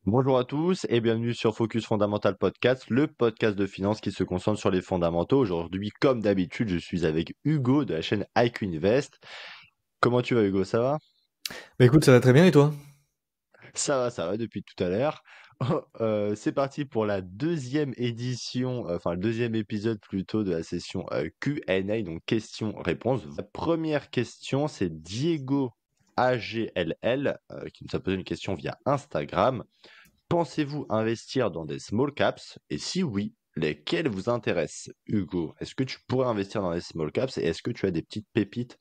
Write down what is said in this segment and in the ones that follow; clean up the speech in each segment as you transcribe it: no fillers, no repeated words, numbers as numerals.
Bonjour à tous et bienvenue sur Focus Fondamental Podcast, le podcast de finance qui se concentre sur les fondamentaux. Aujourd'hui, comme d'habitude, je suis avec Hugo de la chaîne IQ Invest. Comment tu vas, Hugo? Ça va? Bah écoute, ça va très bien et toi? Ça va depuis tout à l'heure. C'est parti pour la deuxième édition, enfin le deuxième épisode plutôt de la session Q&A, donc questions-réponses. La première question, c'est Diego AGLL qui nous a posé une question via Instagram. Pensez-vous investir dans des small caps? Et si oui, lesquels vous intéressent? Hugo, est-ce que tu pourrais investir dans des small caps et est-ce que tu as des petites pépites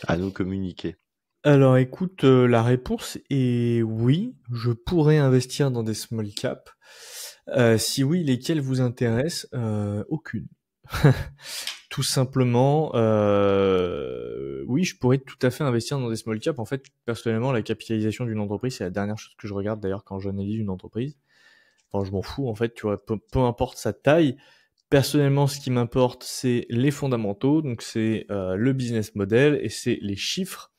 à nous communiquer? Alors écoute, la réponse est oui, je pourrais investir dans des small caps. Si oui, lesquels vous intéressent? Aucune. Tout simplement, oui, je pourrais tout à fait investir dans des small caps. En fait, personnellement, la capitalisation d'une entreprise, c'est la dernière chose que je regarde d'ailleurs quand j'analyse une entreprise. Enfin, je m'en fous en fait, tu vois, peu importe sa taille. Personnellement, ce qui m'importe, c'est les fondamentaux, donc c'est le business model et c'est les chiffres.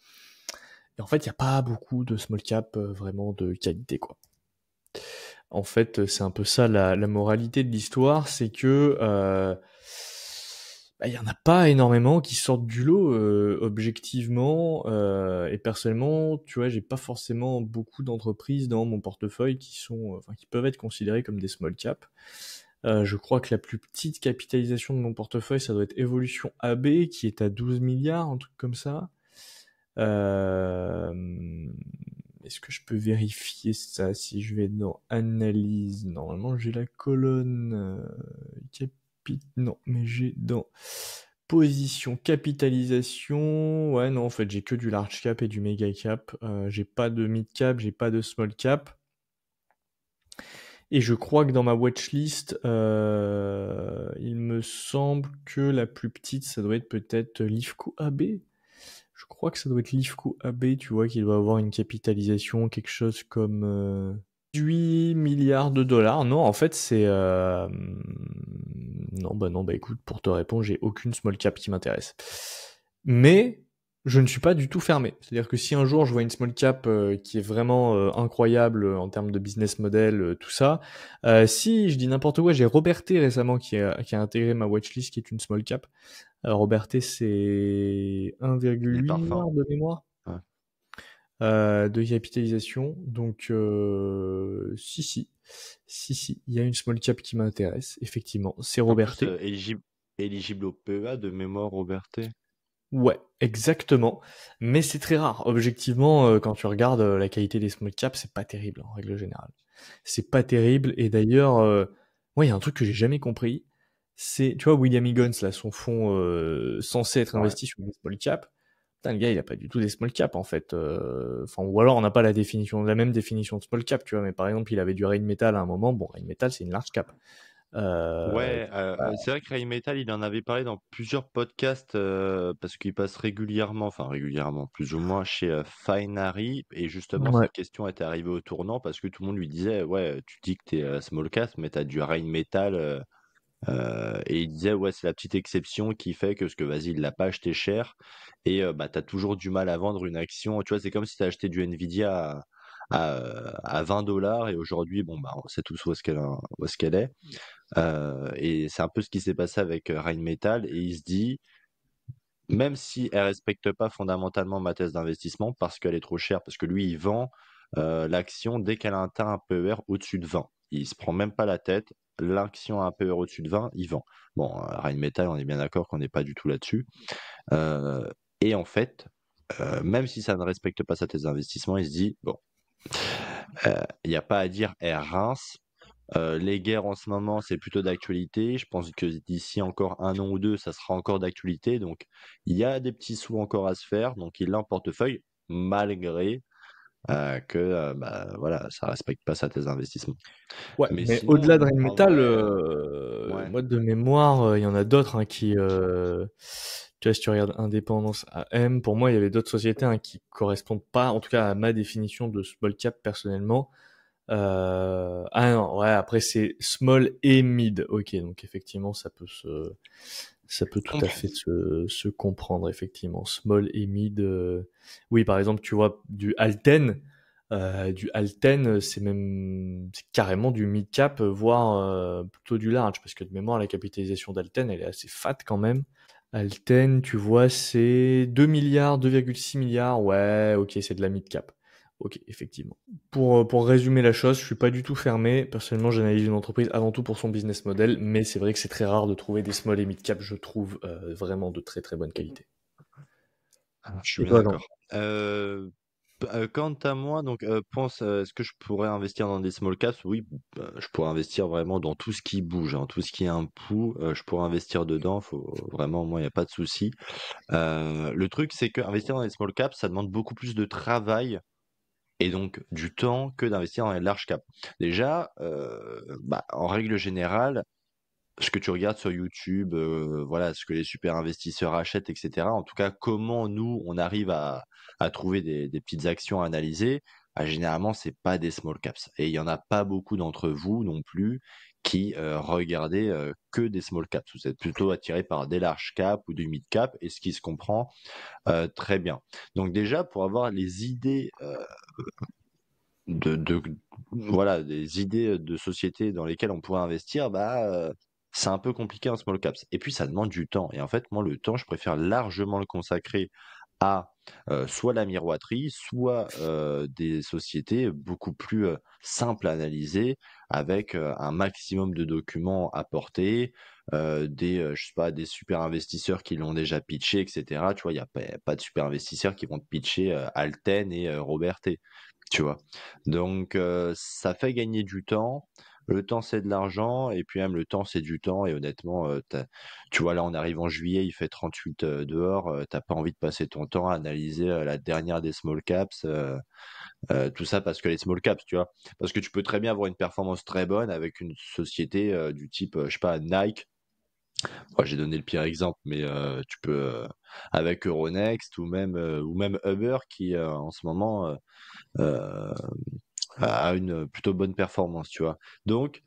Et en fait, il n'y a pas beaucoup de small cap vraiment de qualité, quoi. En fait, c'est un peu ça la moralité de l'histoire, c'est que il y en a pas énormément qui sortent du lot objectivement. Et personnellement, tu vois, j'ai pas forcément beaucoup d'entreprises dans mon portefeuille qui sont, enfin, qui peuvent être considérées comme des small cap. Je crois que la plus petite capitalisation de mon portefeuille, ça doit être Evolution AB, qui est à 12 milliards, un truc comme ça. Euh, Est-ce que je peux vérifier ça si je vais dans analyse? Normalement, j'ai la colonne non, mais j'ai dans position capitalisation. Ouais, non, en fait, j'ai que du large cap et du méga cap. J'ai pas de mid cap, j'ai pas de small cap. Et je crois que dans ma watchlist, il me semble que la plus petite, ça doit être peut-être l'IFCO AB. Je crois que ça doit être l'IFCO AB, tu vois, qui doit avoir une capitalisation, quelque chose comme 18 milliards de dollars. Non, en fait, c'est... non, bah écoute, pour te répondre, j'ai aucune small cap qui m'intéresse. Mais je ne suis pas du tout fermé. C'est-à-dire que si un jour je vois une small cap qui est vraiment incroyable en termes de business model, tout ça, si je dis n'importe quoi, j'ai Robertet récemment qui a intégré ma watchlist qui est une small cap. Alors Robertet, c'est Les 1,8 parfums. milliard de mémoire Ouais. de capitalisation. Donc si, il y a une small cap qui m'intéresse, effectivement, c'est En plus, Robertet. éligible au PEA de mémoire, Roberté. Ouais, exactement. Mais c'est très rare. Objectivement, quand tu regardes la qualité des small caps, c'est pas terrible en règle générale. C'est pas terrible. Et d'ailleurs, moi, il y a un truc que j'ai jamais compris. C'est, tu vois, William Higgins, là, son fonds censé être Ouais. investi sur des small caps. Putain, le gars, il a pas du tout des small caps en fait. Enfin, ou alors on n'a pas la même définition de small cap, tu vois. Mais par exemple, il avait du Rheinmetall à un moment. Bon, Rheinmetall, c'est une large cap. Ouais, c'est vrai que Rheinmetall, il en avait parlé dans plusieurs podcasts parce qu'il passe régulièrement, enfin régulièrement, plus ou moins chez Fineary. Et justement, Ouais. cette question était arrivée au tournant parce que tout le monde lui disait, ouais, tu dis que t'es small cap, mais t'as du Rheinmetall. Et il disait, ouais, c'est la petite exception qui fait que, parce que vas-y, il l'a pas acheté cher. Et bah, tu as toujours du mal à vendre une action. Tu vois, c'est comme si tu as acheté du Nvidia à 20 dollars et aujourd'hui, bon, bah, on sait tous où est-ce qu'elle est. Et c'est un peu ce qui s'est passé avec Rheinmetall. Et il se dit, même si elle respecte pas fondamentalement ma thèse d'investissement parce qu'elle est trop chère, parce que lui, il vend l'action dès qu'elle a atteint un PER au-dessus de 20. Il se prend même pas la tête. L'action a un PER au-dessus de 20, il vend. Bon, Rheinmetall, on est bien d'accord qu'on n'est pas du tout là-dessus. Euh, et en fait, même si ça ne respecte pas sa thèse d'investissement, il se dit, bon, il n'y a pas à dire, elle rince. Les guerres en ce moment, c'est plutôt d'actualité. Je pense que d'ici encore un an ou deux, ça sera encore d'actualité. Donc, il y a des petits sous encore à se faire. Donc, il l'a en portefeuille, malgré que bah, voilà, ça respecte pas sa thèse d'investissement. Ouais, Mais mais sinon, au-delà de en Rheinmetall, vrai, ouais, moi de mémoire, il y en a d'autres hein, qui, tu vois, si tu regardes Indépendance AM, pour moi, il y avait d'autres sociétés hein, qui correspondent pas, en tout cas à ma définition de small cap personnellement. Ah non, ouais, après c'est small et mid. Ok, donc effectivement, ça peut tout à fait comprends. se comprendre effectivement. Small et mid. Oui, par exemple, tu vois du Alten. Du Alten, c'est carrément du mid-cap, voire plutôt du large, parce que de mémoire, la capitalisation d'Alten, elle est assez fat quand même. Alten, tu vois, c'est 2 milliards, 2,6 milliards. Ouais, ok, c'est de la mid-cap. Ok, effectivement. Pour résumer la chose, je suis pas du tout fermé. Personnellement, j'analyse une entreprise avant tout pour son business model, mais c'est vrai que c'est très rare de trouver des small et mid-cap, je trouve, vraiment de très très bonne qualité. Je suis Et bien toi, Jean? d'accord. Quant à moi, donc pense, est-ce que je pourrais investir dans des small caps? Oui, je pourrais investir vraiment dans tout ce qui bouge, hein, tout ce qui est un pouls, je pourrais investir dedans. Faut vraiment, moi, il n'y a pas de souci. Le truc, c'est que investir dans les small caps, ça demande beaucoup plus de travail et donc du temps que d'investir dans les large caps. Déjà, en règle générale, ce que tu regardes sur YouTube, voilà, ce que les super investisseurs achètent, et cetera. En tout cas, comment nous, on arrive à trouver des petites actions à analyser, généralement, c'est pas des small caps. Et il y en a pas beaucoup d'entre vous non plus qui regardez que des small caps. Vous êtes plutôt attiré par des large caps ou du mid cap, et ce qui se comprend très bien. Donc déjà, pour avoir les idées de voilà, des idées de sociétés dans lesquelles on pourrait investir, c'est un peu compliqué en small caps. Et puis ça demande du temps. Et en fait, moi, le temps, je préfère largement le consacrer à soit la miroiterie, soit des sociétés beaucoup plus simples à analyser, avec un maximum de documents à porter, je sais pas, des super investisseurs qui l'ont déjà pitché, etc. Tu vois, il n'y a pas de super investisseurs qui vont te pitcher Alten et Robert T. Tu vois. Donc ça fait gagner du temps. Le temps, c'est de l'argent, et puis même le temps, c'est du temps. Et honnêtement, tu vois, là, on arrive en juillet, il fait 38 dehors. T'as pas envie de passer ton temps à analyser la dernière des small caps, tout ça parce que les small caps, tu vois. Parce que tu peux très bien avoir une performance très bonne avec une société du type, je sais pas, Nike. Moi, j'ai donné le pire exemple, mais tu peux avec Euronext ou même Uber qui en ce moment euh, a une plutôt bonne performance, tu vois. Donc,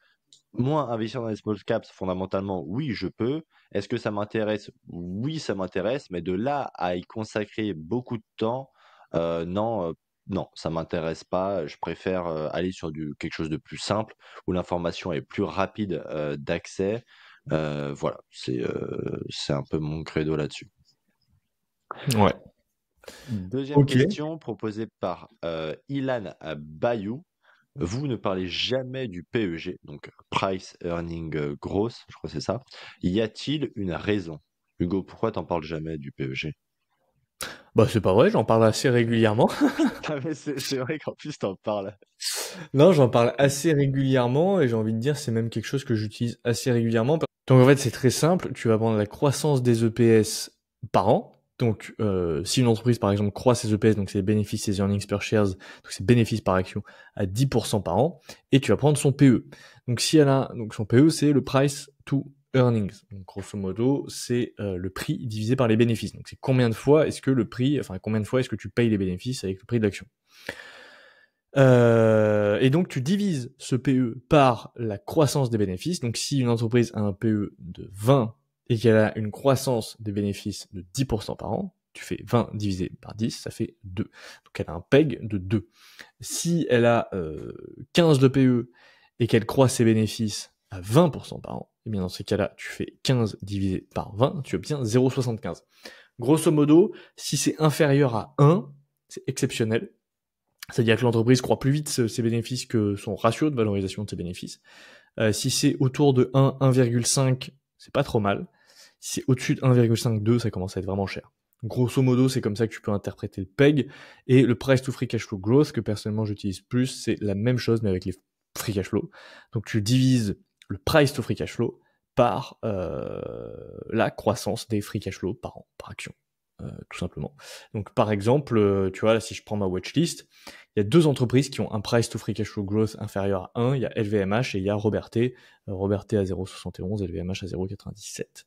moi, investir dans les small caps, fondamentalement, oui, je peux. Est-ce que ça m'intéresse? Oui, ça m'intéresse, mais de là à y consacrer beaucoup de temps, non, non, ça m'intéresse pas. Je préfère aller sur quelque chose de plus simple, où l'information est plus rapide d'accès. Voilà, c'est un peu mon credo là-dessus. Ouais. Deuxième Ok. question proposée par Ilan Bayou. Vous ne parlez jamais du PEG, donc Price Earning Growth, je crois que c'est ça. Y a-t-il une raison? Hugo, pourquoi t'en parles jamais du PEG? Bah, c'est pas vrai, j'en parle assez régulièrement. Ah mais c'est vrai qu'en plus t'en parles. Non, j'en parle assez régulièrement et j'ai envie de dire c'est même quelque chose que j'utilise assez régulièrement. Donc en fait c'est très simple, tu vas prendre la croissance des EPS par an. Donc si une entreprise par exemple croît ses EPS, donc ses bénéfices, ses earnings per shares, donc ses bénéfices par action à 10% par an, et tu vas prendre son PE. Donc si elle a, donc son PE c'est le price to earnings. Donc grosso modo c'est le prix divisé par les bénéfices. Donc c'est combien de fois est-ce que combien de fois est-ce que tu payes les bénéfices avec le prix de l'action. Et donc tu divises ce PE par la croissance des bénéfices. Donc si une entreprise a un PE de 20 et qu'elle a une croissance des bénéfices de 10% par an, tu fais 20 divisé par 10, ça fait 2. Donc elle a un PEG de 2. Si elle a 15 de PE et qu'elle croît ses bénéfices à 20% par an, et bien dans ces cas-là, tu fais 15 divisé par 20, tu obtiens 0,75. Grosso modo, si c'est inférieur à 1, c'est exceptionnel. C'est-à-dire que l'entreprise croît plus vite ses bénéfices que son ratio de valorisation de ses bénéfices. Si c'est autour de 1, 1,5, c'est pas trop mal. Si c'est au-dessus de 1,52, ça commence à être vraiment cher. Grosso modo, c'est comme ça que tu peux interpréter le PEG. Et le price to free cash flow growth, que personnellement j'utilise plus, c'est la même chose, mais avec les free cash flow. Donc tu divises le price to free cash flow par la croissance des free cash flow par an, par action. Tout simplement. Donc par exemple, tu vois, là si je prends ma watchlist, il y a deux entreprises qui ont un price to free cash flow growth inférieur à 1, il y a LVMH et il y a Robertet. Robertet à 0,71, LVMH à 0,97.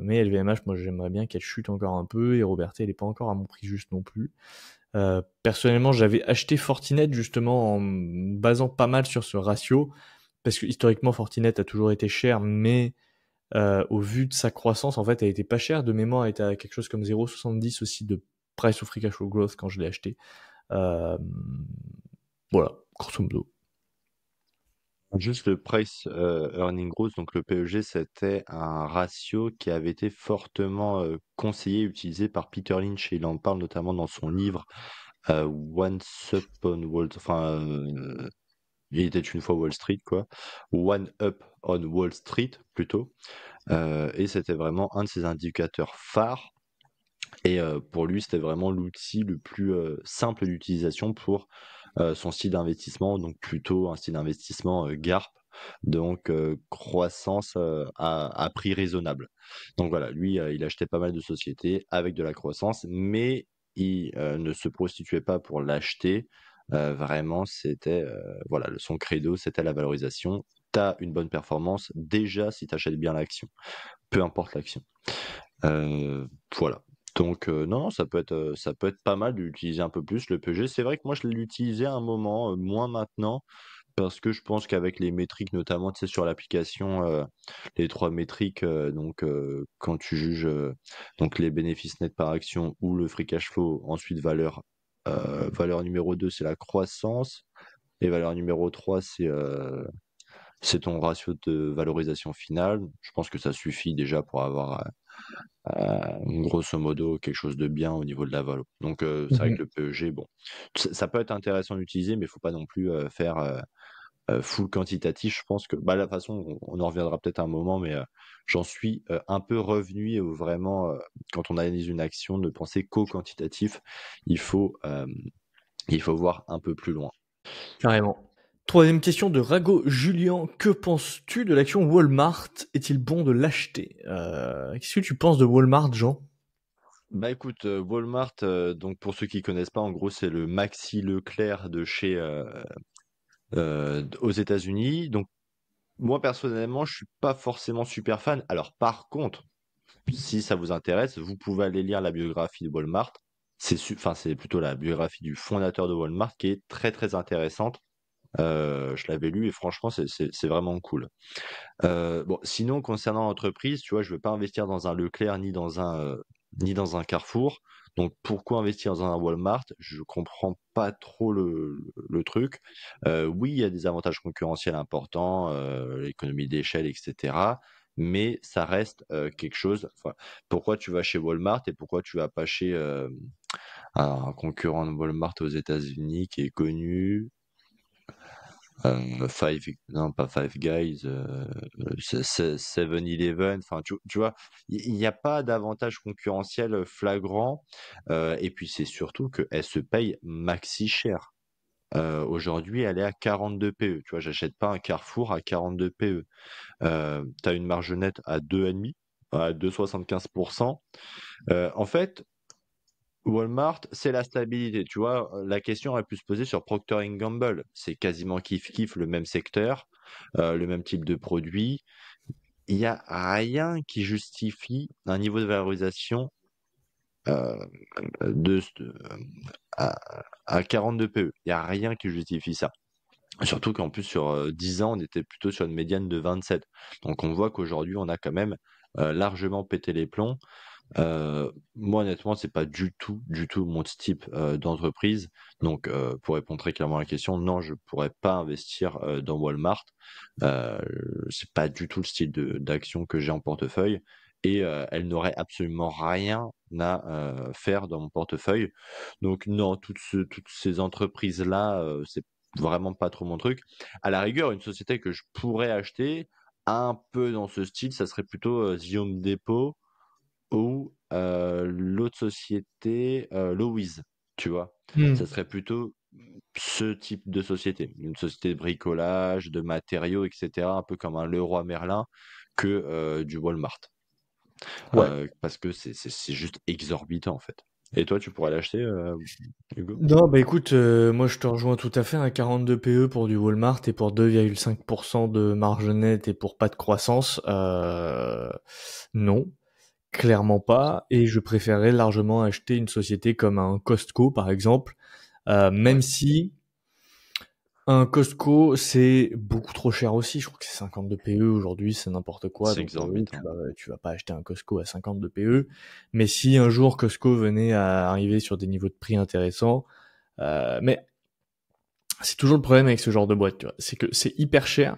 Mais LVMH, moi j'aimerais bien qu'elle chute encore un peu, et Robertet, elle n'est pas encore à mon prix juste non plus. Personnellement, j'avais acheté Fortinet justement en me basant pas mal sur ce ratio, parce que historiquement Fortinet a toujours été cher, mais au vu de sa croissance, en fait, elle était pas chère. De mémoire, elle était à quelque chose comme 0,70 aussi de price to free cash flow growth quand je l'ai acheté. Euh, voilà, grosso modo. Juste le price earning growth, donc le PEG, c'était un ratio qui avait été fortement conseillé et utilisé par Peter Lynch. Et il en parle notamment dans son livre Once Upon Wall, enfin, il était une fois Wall Street, quoi. One Up on Wall Street, plutôt. Et c'était vraiment un de ses indicateurs phares. Et pour lui, c'était vraiment l'outil le plus simple d'utilisation pour son style d'investissement, donc plutôt un style d'investissement GARP, donc croissance à prix raisonnable. Donc voilà, lui, il achetait pas mal de sociétés avec de la croissance, mais il ne se prostituait pas pour l'acheter. Vraiment, c'était voilà, son credo, c'était la valorisation. Tu as une bonne performance déjà si tu achètes bien l'action, peu importe l'action. Euh, voilà. Donc non, non, ça peut être pas mal d'utiliser un peu plus le PG. C'est vrai que moi je l'ai utilisé à un moment, moins maintenant, parce que je pense qu'avec les métriques, notamment, tu sais, sur l'application, les trois métriques, donc quand tu juges donc les bénéfices nets par action ou le free cash flow, ensuite valeur numéro 2 c'est la croissance, et valeur numéro 3 c'est ton ratio de valorisation finale. Je pense que ça suffit déjà pour avoir grosso modo quelque chose de bien au niveau de la valo. Donc c'est vrai que le PEG, bon, ça peut être intéressant d'utiliser, mais il faut pas non plus faire full quantitatif. Je pense que bah, la façon, on en reviendra peut-être à un moment, mais j'en suis un peu revenu et vraiment, quand on analyse une action, ne penser qu'au quantitatif. Il faut, euh, il faut voir un peu plus loin. Carrément. Troisième question de Rago Julien. Que penses-tu de l'action Walmart? Est-il bon de l'acheter? Qu'est-ce que tu penses de Walmart, Jean? Bah écoute, Walmart, donc pour ceux qui connaissent pas, en gros c'est le Maxi Leclerc de chez aux États-Unis. Donc moi personnellement, je suis pas forcément super fan. Alors par contre, si ça vous intéresse, vous pouvez aller lire la biographie de Walmart. Enfin c'est plutôt la biographie du fondateur de Walmart qui est très très intéressante. Je l'avais lu et franchement c'est vraiment cool. Bon, sinon concernant l'entreprise, tu vois, je veux pas investir dans un Leclerc ni dans un Carrefour. Donc pourquoi investir dans un Walmart? Je comprends pas trop le truc. Oui, il y a des avantages concurrentiels importants, l'économie d'échelle, etc. Mais ça reste quelque chose. Enfin, pourquoi tu vas chez Walmart et pourquoi tu vas pas chez un concurrent de Walmart aux États-Unis qui est connu? Non, pas Five Guys, 7-Eleven, enfin, tu vois, il n'y a pas d'avantage concurrentiel flagrant, et puis c'est surtout qu'elle se paye maxi cher. Aujourd'hui, elle est à 42 PE, tu vois, j'achète pas un Carrefour à 42 PE. Tu as une marge nette à 2,5, à 2,75%. En fait, Walmart, c'est la stabilité. Tu vois, la question aurait pu se poser sur Procter Gamble. C'est quasiment kiff-kiff le même secteur, le même type de produit. Il n'y a rien qui justifie un niveau de valorisation euh, de, à, à 42 PE. Il n'y a rien qui justifie ça. Surtout qu'en plus, sur 10 ans, on était plutôt sur une médiane de 27. Donc on voit qu'aujourd'hui, on a quand même largement pété les plombs. Moi, honnêtement, c'est pas du tout mon type d'entreprise. Donc, pour répondre très clairement à la question, non, je pourrais pas investir dans Walmart. Euh, c'est pas du tout le style d'action que j'ai en portefeuille et elle n'aurait absolument rien à faire dans mon portefeuille. Donc, non, toutes ces entreprises-là, c'est vraiment pas trop mon truc. À la rigueur, une société que je pourrais acheter un peu dans ce style, ça serait plutôt The Home Depot ou l'autre société, Lowe's, tu vois. Ça serait plutôt ce type de société, une société de bricolage, de matériaux, etc., un peu comme un Leroy Merlin que du Walmart. Ouais. Parce que c'est juste exorbitant en fait. Et toi, tu pourrais l'acheter, Hugo? Non, bah écoute, moi je te rejoins tout à fait, un 42 PE pour du Walmart et pour 2,5% de marge nette et pour pas de croissance, non, clairement pas. Et je préférerais largement acheter une société comme un Costco par exemple, même Ouais, si un Costco c'est beaucoup trop cher aussi. Je crois que c'est 52 PE aujourd'hui, c'est n'importe quoi. c'est Donc oui, exorbitant. tu vas pas acheter un Costco à 52 PE. Mais si un jour Costco venait à arriver sur des niveaux de prix intéressants, Mais c'est toujours le problème avec ce genre de boîte, tu vois. C'est que c'est hyper cher.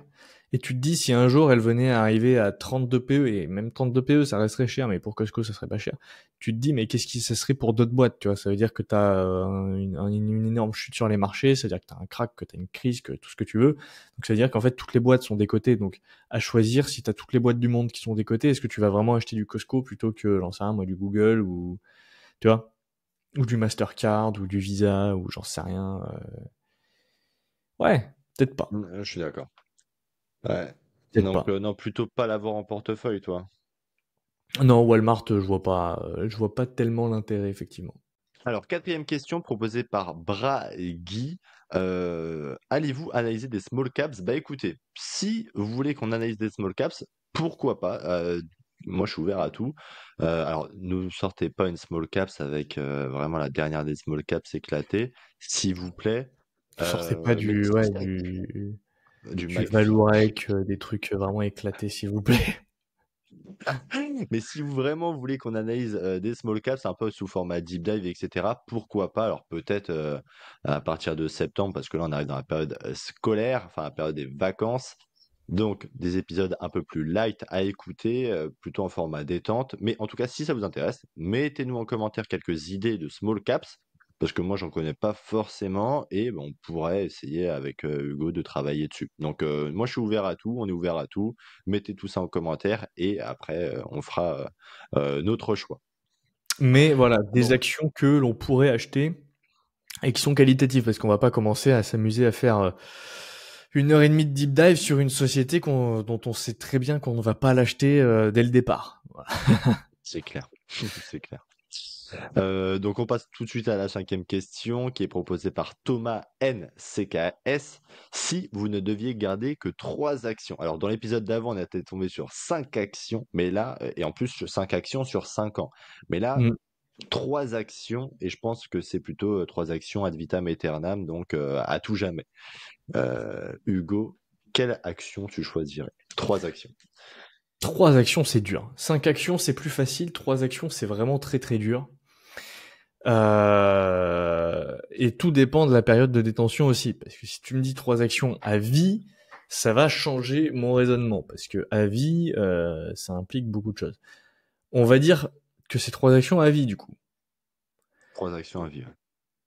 Et tu te dis, si un jour elle venait à arriver à 32 PE, et même 32 PE, ça resterait cher, mais pour Costco, ça serait pas cher. Tu te dis, mais qu'est-ce qui ça serait pour d'autres boîtes, tu vois? Ça veut dire que t'as une énorme chute sur les marchés, ça veut dire que t'as un crack, que t'as une crise, que tout ce que tu veux. Donc ça veut dire qu'en fait, toutes les boîtes sont décotées. Donc, à choisir, si t'as toutes les boîtes du monde qui sont décotées, est-ce que tu vas vraiment acheter du Costco plutôt que, j'en sais rien, moi, du Google ou, tu vois? Ou du Mastercard, ou du Visa, ou j'en sais rien. Ouais, peut-être pas. Je suis d'accord. Ouais. Peut-être Donc, pas. non, plutôt pas l'avoir en portefeuille, toi. Non, Walmart, je vois pas tellement l'intérêt, effectivement. Alors, quatrième question proposée par Bragui. Allez-vous analyser des small caps? Bah écoutez, si vous voulez qu'on analyse des small caps, pourquoi pas? Moi, je suis ouvert à tout. Alors, ne sortez pas une small caps avec vraiment la dernière des small caps éclatée, s'il vous plaît. Sortez pas Mais du du McPhee. Vallourec, des trucs vraiment éclatés, s'il vous plaît. Mais si vous vraiment voulez qu'on analyse des small caps un peu sous format deep dive, etc., pourquoi pas? Alors peut-être à partir de septembre, parce que là on arrive dans la période scolaire, enfin la période des vacances. Donc des épisodes un peu plus light à écouter, plutôt en format détente. Mais en tout cas, si ça vous intéresse, mettez-nous en commentaire quelques idées de small caps, parce que moi j'en connais pas forcément, et ben, on pourrait essayer avec Hugo de travailler dessus. Donc moi je suis ouvert à tout, on est ouvert à tout. Mettez tout ça en commentaire et après, on fera notre choix. Mais voilà, des Bon, actions que l'on pourrait acheter et qui sont qualitatives, parce qu'on va pas commencer à s'amuser à faire 1 heure et demie de deep dive sur une société dont on sait très bien qu'on ne va pas l'acheter dès le départ. Voilà. c'est clair, c'est clair. Donc on passe tout de suite à la cinquième question qui est proposée par Thomas NCKS. Si vous ne deviez garder que 3 actions. Alors dans l'épisode d'avant, on était tombé sur 5 actions, mais là, et en plus 5 actions sur 5 ans. Mais là, Mm. 3 actions, et je pense que c'est plutôt 3 actions ad vitam aeternam, donc à tout jamais. Hugo, quelle action tu choisirais? 3 actions. 3 actions, c'est dur. 5 actions, c'est plus facile. 3 actions, c'est vraiment très très dur. Et tout dépend de la période de détention aussi, parce que si tu me dis 3 actions à vie, ça va changer mon raisonnement, parce que à vie, ça implique beaucoup de choses. On va dire que c'est 3 actions à vie du coup. 3 actions à vivre.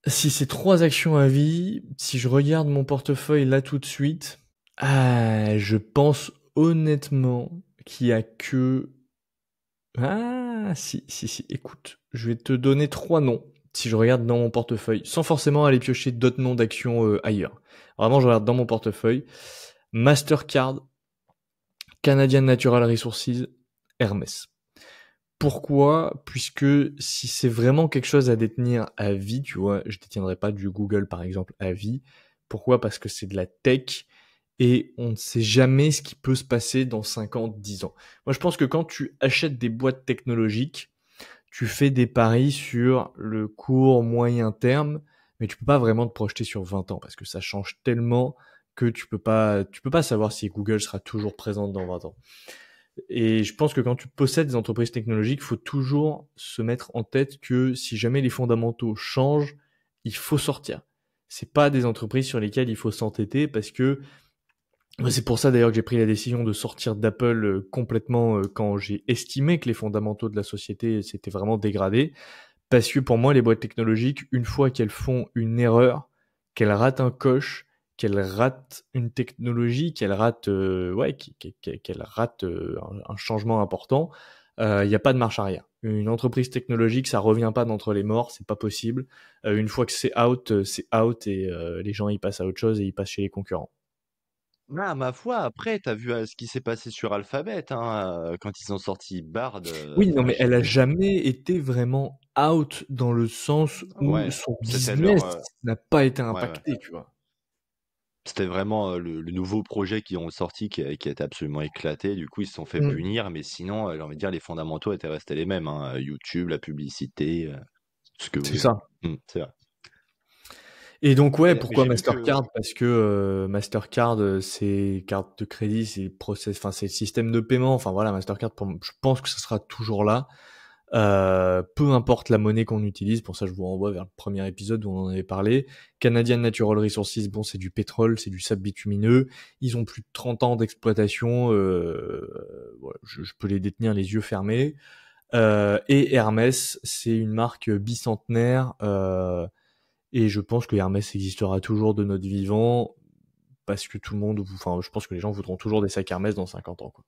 Si c'est 3 actions à vie, si je regarde mon portefeuille là tout de suite, je pense honnêtement qu'il y a que si, écoute, je vais te donner 3 noms, si je regarde dans mon portefeuille, sans forcément aller piocher d'autres noms d'actions ailleurs. Vraiment, je regarde dans mon portefeuille, Mastercard, Canadian Natural Resources, Hermès. Pourquoi? Puisque si c'est vraiment quelque chose à détenir à vie, tu vois, je détiendrai pas du Google par exemple à vie. Pourquoi? Parce que c'est de la tech et on ne sait jamais ce qui peut se passer dans 5 ans, 10 ans. Moi, je pense que quand tu achètes des boîtes technologiques, tu fais des paris sur le court moyen terme, mais tu peux pas vraiment te projeter sur 20 ans parce que ça change tellement que tu peux pas savoir si Google sera toujours présente dans 20 ans. Et je pense que quand tu possèdes des entreprises technologiques, il faut toujours se mettre en tête que si jamais les fondamentaux changent, il faut sortir. C'est pas des entreprises sur lesquelles il faut s'entêter parce que c'est pour ça d'ailleurs que j'ai pris la décision de sortir d'Apple complètement quand j'ai estimé que les fondamentaux de la société s'étaient vraiment dégradés. Parce que pour moi, les boîtes technologiques, une fois qu'elles font une erreur, qu'elles ratent un coche, qu'elles ratent une technologie, qu'elles ratent, qu'elles ratent un changement important, il n'y a pas de marche arrière. Une entreprise technologique, ça revient pas d'entre les morts, c'est pas possible. Une fois que c'est out et les gens ils passent à autre chose et ils passent chez les concurrents. Ah, ma foi, après, t'as vu ce qui s'est passé sur Alphabet, hein, quand ils ont sorti Bard, Oui, non, enfin, mais elle a jamais été vraiment out dans le sens où ouais, son c'était leur, business n'a pas été ouais, ouais. impacté, tu vois. C'était vraiment le nouveau projet qu'ils ont sorti qui a été absolument éclaté. Du coup, ils se sont fait Mm. punir, mais sinon, j'ai envie de dire, les fondamentaux étaient restés les mêmes, hein, YouTube, la publicité, tout ce que vous C'est voulez. ça. C'est vrai. Et donc ouais, Mais pourquoi j'ai vu que, Mastercard? Parce que Mastercard, c'est carte de crédit, c'est process, enfin c'est le système de paiement. Enfin voilà, Mastercard, je pense que ça sera toujours là. Peu importe la monnaie qu'on utilise, pour ça je vous renvoie vers le premier épisode où on en avait parlé. Canadian Natural Resources, bon c'est du pétrole, c'est du sable bitumineux, ils ont plus de 30 ans d'exploitation, voilà, je peux les détenir les yeux fermés. Et Hermès, c'est une marque bicentenaire, et je pense que Hermès existera toujours de notre vivant, parce que tout le monde, enfin je pense que les gens voudront toujours des sacs Hermès dans 50 ans, quoi.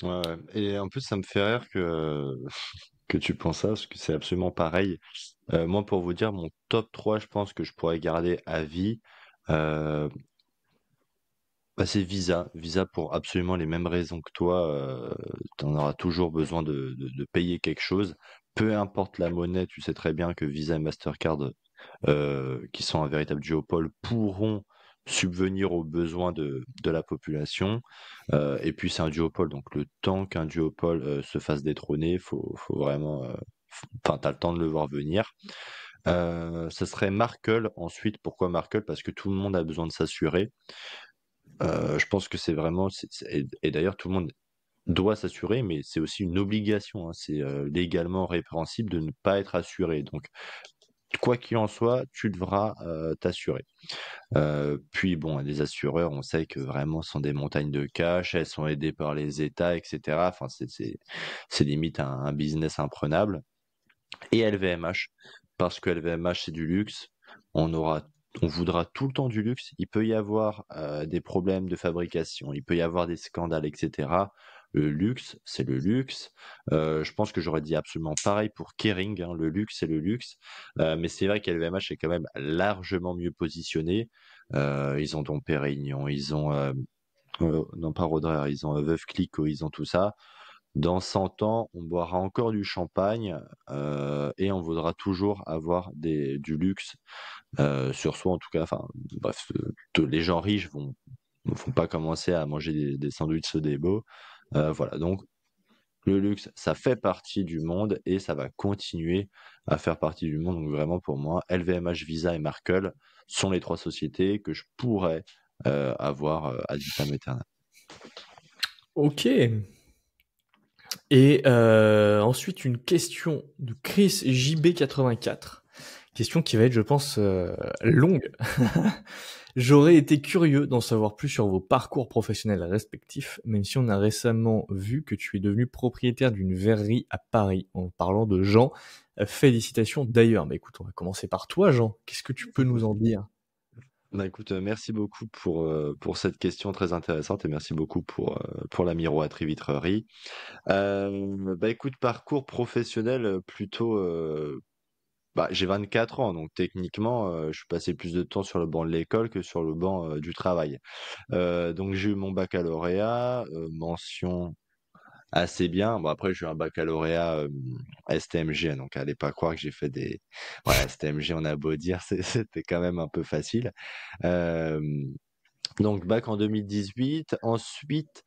Ouais, ouais. Et en plus, ça me fait rire que tu penses ça, parce que c'est absolument pareil. Moi, pour vous dire, mon top 3 je pense que je pourrais garder à vie, euh, bah, c'est Visa. Visa pour absolument les mêmes raisons que toi. Tu en auras toujours besoin de payer quelque chose. Peu importe la monnaie, tu sais très bien que Visa et Mastercard, qui sont un véritable duopole, pourront subvenir aux besoins de la population. Et puis c'est un duopole, donc le temps qu'un duopole se fasse détrôner, faut vraiment, enfin, t'as le temps de le voir venir. Ça serait Markel ensuite. Pourquoi Markel? Parce que tout le monde a besoin de s'assurer. Je pense que c'est vraiment, et d'ailleurs tout le monde doit s'assurer, mais c'est aussi une obligation, hein. C'est légalement répréhensible de ne pas être assuré. Donc quoi qu'il en soit, tu devras t'assurer. Puis bon, les assureurs, on sait que vraiment ce sont des montagnes de cash, elles sont aidées par les États, etc. Enfin, c'est limite un business imprenable. Et LVMH, parce que LVMH c'est du luxe, on voudra tout le temps du luxe. Il peut y avoir des problèmes de fabrication, il peut y avoir des scandales, etc. Le luxe, c'est le luxe. Je pense que j'aurais dit absolument pareil pour Kering, hein. Le luxe, c'est le luxe. Mais c'est vrai qu'LVMH est quand même largement mieux positionné. Ils ont Dom Pérignon, ils ont non pas Roder, ils ont Veuve Clicquot, ils ont tout ça. Dans 100 ans, on boira encore du champagne, et on voudra toujours avoir du luxe sur soi, en tout cas. Enfin, bref, les gens riches vont pas commencer à manger des sandwichs Sodebo. Voilà, donc le luxe, ça fait partie du monde et ça va continuer à faire partie du monde. Donc vraiment, pour moi, LVMH, Visa et Markel sont les trois sociétés que je pourrais avoir ad vitam aeternam. Ok. Et ensuite, une question de Chris JB84. Question qui va être, je pense, longue. J'aurais été curieux d'en savoir plus sur vos parcours professionnels respectifs, même si on a récemment vu que tu es devenu propriétaire d'une verrerie à Paris. En parlant de Jean, félicitations d'ailleurs. Mais écoute, on va commencer par toi, Jean. Qu'est-ce que tu peux nous en dire? Bah écoute, merci beaucoup pour cette question très intéressante et merci beaucoup pour la miroiterie vitrerie. Bah écoute, parcours professionnel plutôt, bah, j'ai 24 ans, donc techniquement, je suis passé plus de temps sur le banc de l'école que sur le banc du travail. Donc j'ai eu mon baccalauréat, mention assez bien. Bon après j'ai eu un baccalauréat STMG, donc allez pas croire que j'ai fait des... Ouais, STMG, on a beau dire, c'était quand même un peu facile. Euh, donc bac en 2018. Ensuite,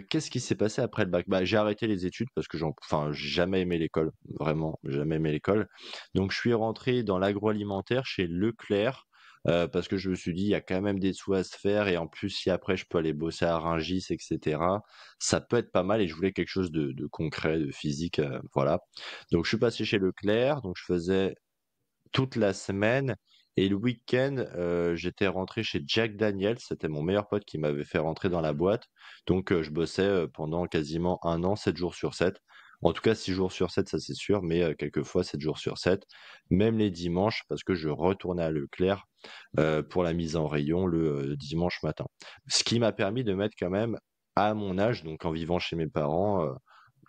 qu'est-ce qui s'est passé après le bac? Bah, j'ai arrêté les études parce que enfin, j'ai jamais aimé l'école, vraiment, jamais aimé l'école. Donc je suis rentré dans l'agroalimentaire chez Leclerc. Parce que je me suis dit, il y a quand même des sous à se faire et en plus, si après je peux aller bosser à Rungis, etc., ça peut être pas mal et je voulais quelque chose de concret, de physique, voilà. Donc je suis passé chez Leclerc, donc je faisais toute la semaine. Et le week-end, j'étais rentré chez Jack Daniels. C'était mon meilleur pote qui m'avait fait rentrer dans la boîte. Donc, je bossais pendant quasiment un an, 7 jours sur 7. En tout cas, 6 jours sur 7, ça c'est sûr, mais quelquefois 7 jours sur 7. Même les dimanches, parce que je retournais à Leclerc pour la mise en rayon le dimanche matin. Ce qui m'a permis de mettre quand même, à mon âge, donc en vivant chez mes parents,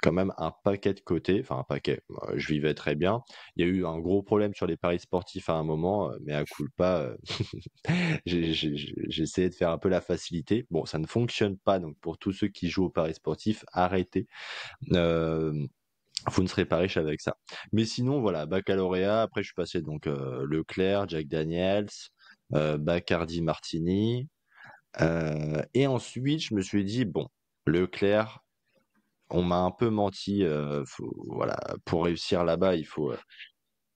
quand même un paquet de côté, enfin un paquet, je vivais très bien. Il y a eu un gros problème sur les paris sportifs à un moment, mais à culpa, j'ai essayé de faire un peu la facilité. Bon, ça ne fonctionne pas, donc pour tous ceux qui jouent aux paris sportifs, arrêtez. Euh, Vous ne serez pas riche avec ça. Mais sinon, voilà, baccalauréat. Après, je suis passé donc Leclerc, Jack Daniels, Bacardi Martini. Et ensuite, je me suis dit, bon, Leclerc, on m'a un peu menti. Voilà, pour réussir là-bas, il faut.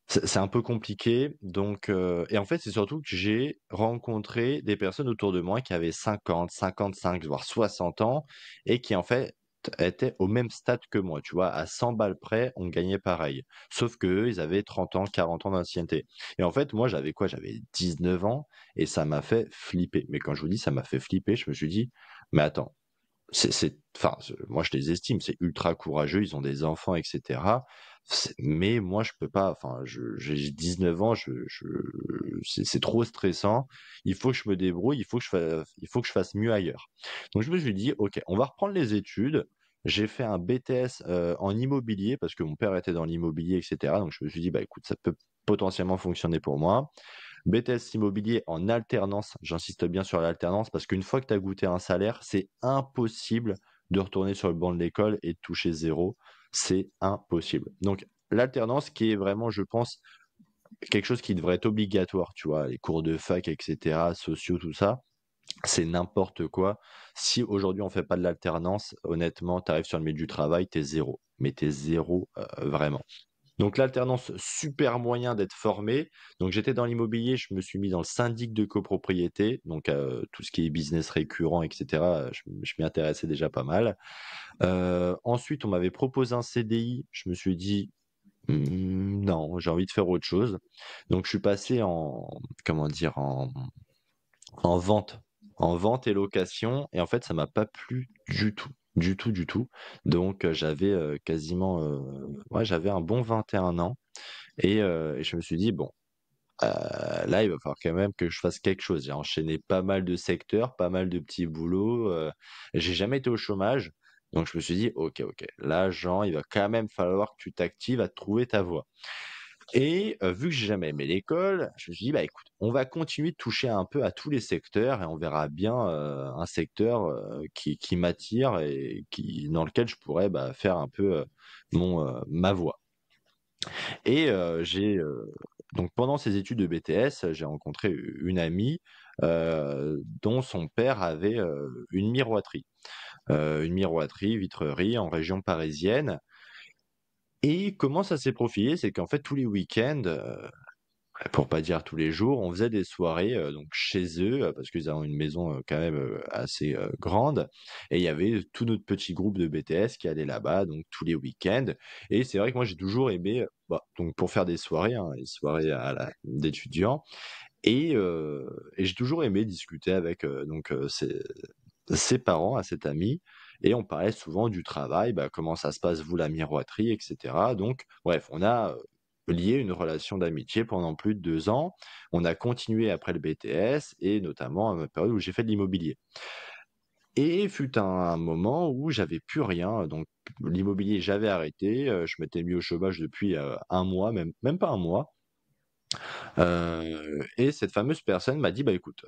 C'est un peu compliqué. Donc, et en fait, c'est surtout que j'ai rencontré des personnes autour de moi qui avaient 50, 55, voire 60 ans et qui en fait étaient au même stade que moi, tu vois? À 100 balles près, on gagnait pareil. Sauf qu'eux, ils avaient 30 ans, 40 ans d'ancienneté. Et en fait, moi, j'avais quoi? J'avais 19 ans et ça m'a fait flipper. Mais quand je vous dis ça m'a fait flipper, je me suis dit: «Mais attends, enfin, moi je les estime, c'est ultra courageux, ils ont des enfants, etc. Mais moi je peux pas, enfin, j'ai 19 ans, c'est trop stressant. Il faut que je me débrouille, il faut que je fasse mieux ailleurs. Donc je me suis dit, ok, on va reprendre les études. J'ai fait un BTS en immobilier parce que mon père était dans l'immobilier, etc. Donc je me suis dit, bah écoute, ça peut potentiellement fonctionner pour moi. BTS immobilier en alternance, j'insiste bien sur l'alternance parce qu'une fois que tu as goûté un salaire, c'est impossible de retourner sur le banc de l'école et de toucher zéro. C'est impossible. Donc l'alternance qui est vraiment, je pense, quelque chose qui devrait être obligatoire, tu vois, les cours de fac, etc., sociaux, tout ça, c'est n'importe quoi. Si aujourd'hui on fait pas de l'alternance, honnêtement, tu arrives sur le milieu du travail, t'es zéro. Mais t'es zéro vraiment. Donc l'alternance, super moyen d'être formé. Donc j'étais dans l'immobilier, je me suis mis dans le syndic de copropriété, donc tout ce qui est business récurrent, etc. Je m'y intéressais déjà pas mal. Ensuite, on m'avait proposé un CDI. Je me suis dit non, j'ai envie de faire autre chose. Donc je suis passé en comment dire en vente, en vente et location. Et en fait, ça m'a pas plu du tout. Du tout, du tout. Donc, j'avais quasiment, ouais, j'avais un bon 21 ans. Et je me suis dit, bon, là, il va falloir quand même que je fasse quelque chose. J'ai enchaîné pas mal de secteurs, pas mal de petits boulots. J'ai jamais été au chômage. Donc, je me suis dit, ok, ok, là, Jean, il va quand même falloir que tu t'actives à trouver ta voie. Et vu que j'ai jamais aimé l'école, je me suis dit: «Bah, écoute, on va continuer de toucher un peu à tous les secteurs et on verra bien, un secteur, qui m'attire et qui dans lequel je pourrais, bah, faire un peu, ma voie». Et donc pendant ces études de BTS, j'ai rencontré une amie, dont son père avait, une miroiterie, vitrerie en région parisienne. Et comment ça s'est profilé? C'est qu'en fait tous les week-ends, pour pas dire tous les jours, on faisait des soirées, donc chez eux, parce qu'ils ont une maison, quand même, assez, grande. Et il y avait tout notre petit groupe de BTS qui allait là-bas, donc tous les week-ends. Et c'est vrai que moi j'ai toujours aimé, bah, donc pour faire des soirées, hein, les soirées d'étudiants. Et j'ai toujours aimé discuter avec, ses parents, à cet ami. Et on parlait souvent du travail, bah, comment ça se passe vous la miroiterie, etc. Donc bref, on a lié une relation d'amitié pendant plus de 2 ans. On a continué après le BTS et notamment à la période où j'ai fait de l'immobilier. Et fut un moment où j'avais plus rien, donc l'immobilier j'avais arrêté, je m'étais mis au chômage depuis 1 mois, même pas 1 mois. Et cette fameuse personne m'a dit: «Bah écoute,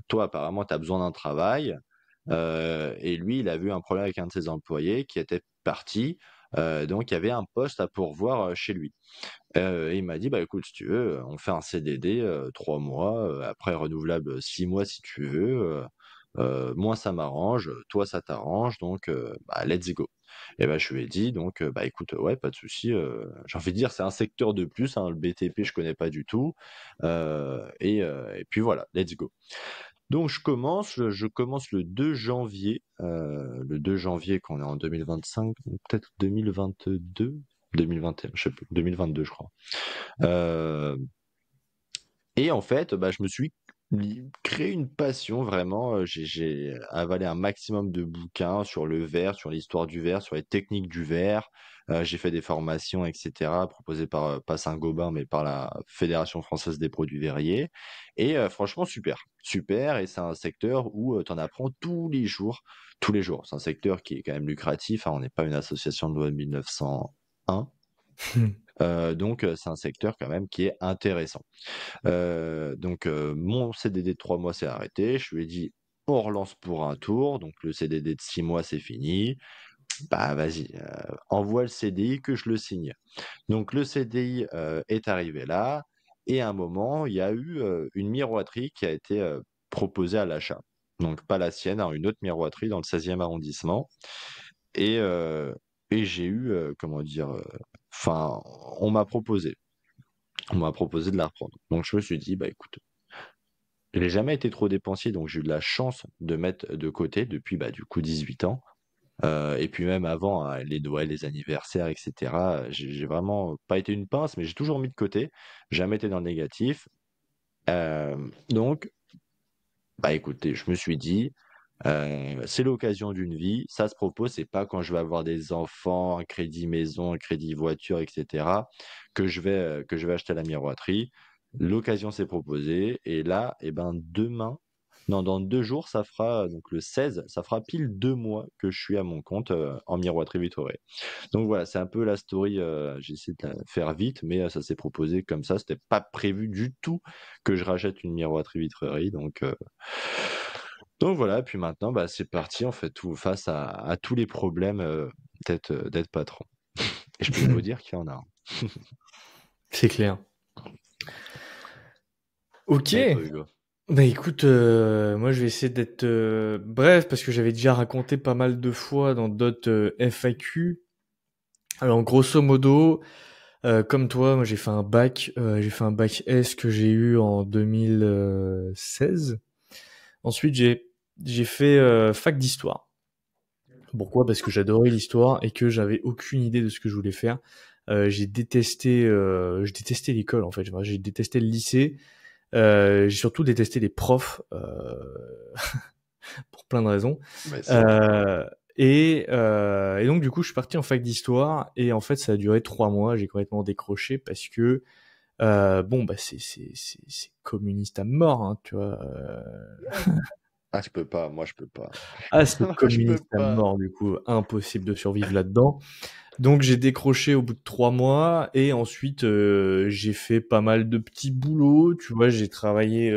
toi apparemment tu as besoin d'un travail». Et lui, il a vu un problème avec un de ses employés qui était parti, donc il y avait un poste à pourvoir, chez lui. Et il m'a dit: «Bah écoute, si tu veux, on fait un CDD, 3 mois, après renouvelable 6 mois si tu veux, moi ça m'arrange, toi ça t'arrange, donc bah let's go». Et bah je lui ai dit donc «Bah écoute, ouais, pas de souci», j'ai envie de dire c'est un secteur de plus, hein, le BTP je connais pas du tout, et puis voilà, let's go. Donc je commence le 2 janvier qu'on est en 2025 ou peut-être 2022? 2021, je sais plus, 2022 je crois. Heu et en fait, bah, je me suis créé une passion vraiment, j'ai avalé un maximum de bouquins sur le verre, sur l'histoire du verre, sur les techniques du verre. J'ai fait des formations et cetera proposées par, pas Saint-Gobain, mais par la Fédération française des produits verriers. Et franchement super, super. Et c'est un secteur où, tu en apprends tous les jours, tous les jours. C'est un secteur qui est quand même lucratif, hein, on n'est pas une association de loi de 1901. Donc c'est un secteur quand même qui est intéressant. Donc mon CDD de 3 mois s'est arrêté. Je lui ai dit: «On relance pour un tour». Donc le CDD de 6 mois, c'est fini. Bah, vas-y, envoie le CDI que je le signe. Donc le CDI, est arrivé là. Et à un moment, il y a eu, une miroiterie qui a été, proposée à l'achat. Donc pas la sienne, hein, une autre miroiterie dans le 16e arrondissement. Et heu et j'ai eu, comment dire? Enfin, on m'a proposé. On m'a proposé de la reprendre. Donc je me suis dit: «Bah, écoute, j'ai jamais été trop dépensier, donc j'ai eu de la chance de mettre de côté depuis, bah, du coup 18 ans». Et puis même avant, les Noëls, les anniversaires, etc. J'ai vraiment pas été une pince, mais j'ai toujours mis de côté. Jamais été dans le négatif. Donc, bah écoutez, je me suis dit, c'est l'occasion d'une vie. Ça se propose, c'est pas quand je vais avoir des enfants, un crédit maison, un crédit voiture, etc. Que je vais acheter la miroiterie. L'occasion s'est proposée. Et là, eh ben, demain, non, dans 2 jours, ça fera, donc le 16, ça fera pile 2 mois que je suis à mon compte en miroiterie Vitoré. Donc voilà, c'est un peu la story. J'ai essayé de la faire vite, mais ça s'est proposé comme ça. C'était pas prévu du tout que je rachète une miroiterie vitrerie. Donc voilà, puis maintenant, bah, c'est parti, on fait tout face à tous les problèmes d'être patron. Et je peux vous dire qu'il y en a. C'est clair. Ok. Et toi, Hugo? Bah écoute, moi je vais essayer d'être bref parce que j'avais déjà raconté pas mal de fois dans d'autres FAQ. Alors grosso modo, comme toi, moi j'ai fait un bac S que j'ai eu en 2016. Ensuite j'ai fait fac d'histoire. Pourquoi? Parce que j'adorais l'histoire et que j'avais aucune idée de ce que je voulais faire. J'ai détesté l'école en fait. J'ai détesté le lycée. J'ai surtout détesté les profs pour plein de raisons. Mais c'est normal. Euh, et donc du coup, je suis parti en fac d'histoire et en fait, ça a duré 3 mois. J'ai complètement décroché parce que bon, bah c'est communiste à mort, hein, tu vois. Ah, je peux pas, moi je peux pas. Ah, c'est Moi je peux communiste à pas. mort, du coup, impossible de survivre là-dedans. Donc j'ai décroché au bout de 3 mois et ensuite j'ai fait pas mal de petits boulots. Tu vois, j'ai travaillé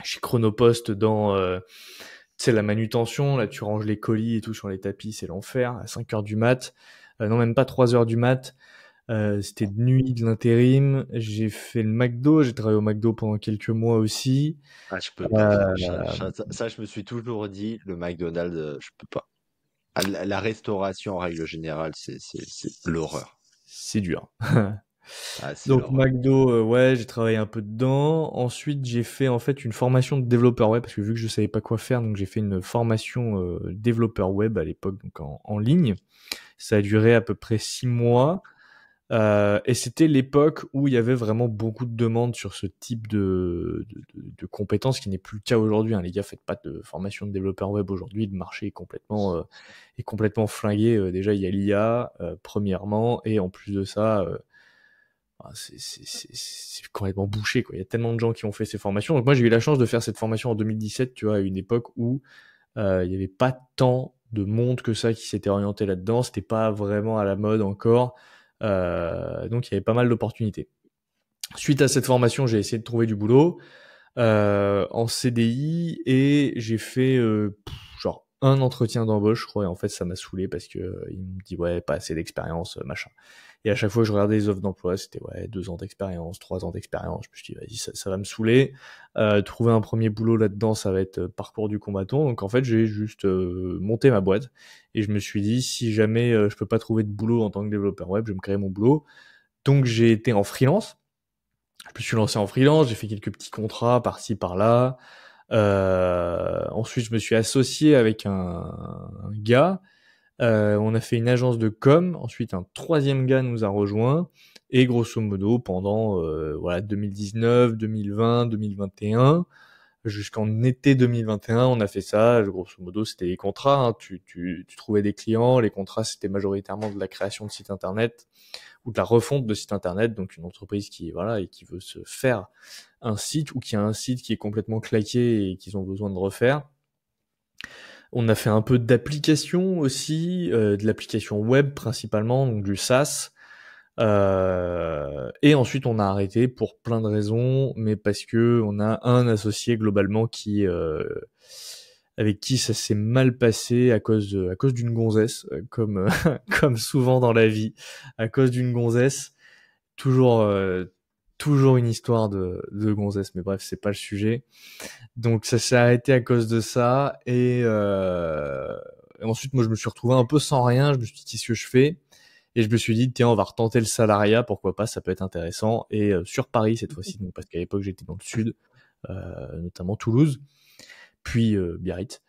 chez Chronopost dans tu sais la manutention. Là, tu ranges les colis et tout sur les tapis, c'est l'enfer. À 5 heures du mat, non même pas 3 heures du mat. C'était de nuit, de l'intérim. J'ai fait le McDo. J'ai travaillé au McDo pendant quelques mois aussi. Ah, je peux pas. Euh, Ça, je me suis toujours dit, le McDonald's, je peux pas. Ah, la restauration en règle générale, c'est l'horreur. c'est dur. Ah, c'est Donc l'horreur. McDo, ouais, j'ai travaillé un peu dedans. Ensuite, j'ai fait en fait une formation de développeur web parce que vu que je savais pas quoi faire, donc j'ai fait une formation développeur web à l'époque, donc en ligne. Ça a duré à peu près 6 mois. Et c'était l'époque où il y avait vraiment beaucoup de demandes sur ce type de compétences, qui n'est plus le cas aujourd'hui, hein. Les gars, faites pas de formation de développeur web aujourd'hui. Le marché est complètement flingué. Déjà, il y a l'IA, premièrement, et en plus de ça, c'est complètement bouché, quoi. Il y a tellement de gens qui ont fait ces formations. Donc moi, j'ai eu la chance de faire cette formation en 2017, tu vois, à une époque où il n'y avait pas tant de monde que ça qui s'était orienté là-dedans. C'était pas vraiment à la mode encore. Donc il y avait pas mal d'opportunités. Suite à cette formation, j'ai essayé de trouver du boulot en CDI et j'ai fait genre un entretien d'embauche, je crois, et en fait ça m'a saoulé parce que ils m'ont dit ouais, pas assez d'expérience, machin. Et à chaque fois que je regardais les offres d'emploi, c'était ouais, 2 ans d'expérience, 3 ans d'expérience. Je me suis dit vas-y, ça va me saouler. Trouver un premier boulot là-dedans, ça va être parcours du combattant. Donc en fait, j'ai juste monté ma boîte et je me suis dit si jamais je peux pas trouver de boulot en tant que développeur web, je vais me créer mon boulot. Donc j'ai été en freelance. Je me suis lancé en freelance, j'ai fait quelques petits contrats par-ci par-là. Ensuite, je me suis associé avec un gars. On a fait une agence de com. Ensuite, un troisième gars nous a rejoint. Et grosso modo, pendant voilà 2019, 2020, 2021, jusqu'en été 2021, on a fait ça. Grosso modo, c'était les contrats, hein. Tu trouvais des clients. Les contrats, c'était majoritairement de la création de sites internet ou de la refonte de sites internet. Donc une entreprise qui voilà et qui veut se faire un site ou qui a un site qui est complètement claqué et qu'ils ont besoin de refaire. On a fait un peu d'application aussi, de l'application web principalement, donc du SaaS. Et ensuite on a arrêté pour plein de raisons, mais parce que on a un associé globalement qui avec qui ça s'est mal passé à cause d'une gonzesse, comme comme souvent dans la vie, à cause d'une gonzesse. Toujours toujours une histoire de gonzesse, mais bref, c'est pas le sujet. Donc ça s'est arrêté à cause de ça et ensuite moi je me suis retrouvé un peu sans rien. Je me suis dit qu'est-ce que je fais? Et je me suis dit tiens, on va retenter le salariat, pourquoi pas, ça peut être intéressant. Et sur Paris cette fois-ci, donc parce qu'à l'époque j'étais dans le sud, notamment Toulouse, puis Biarritz.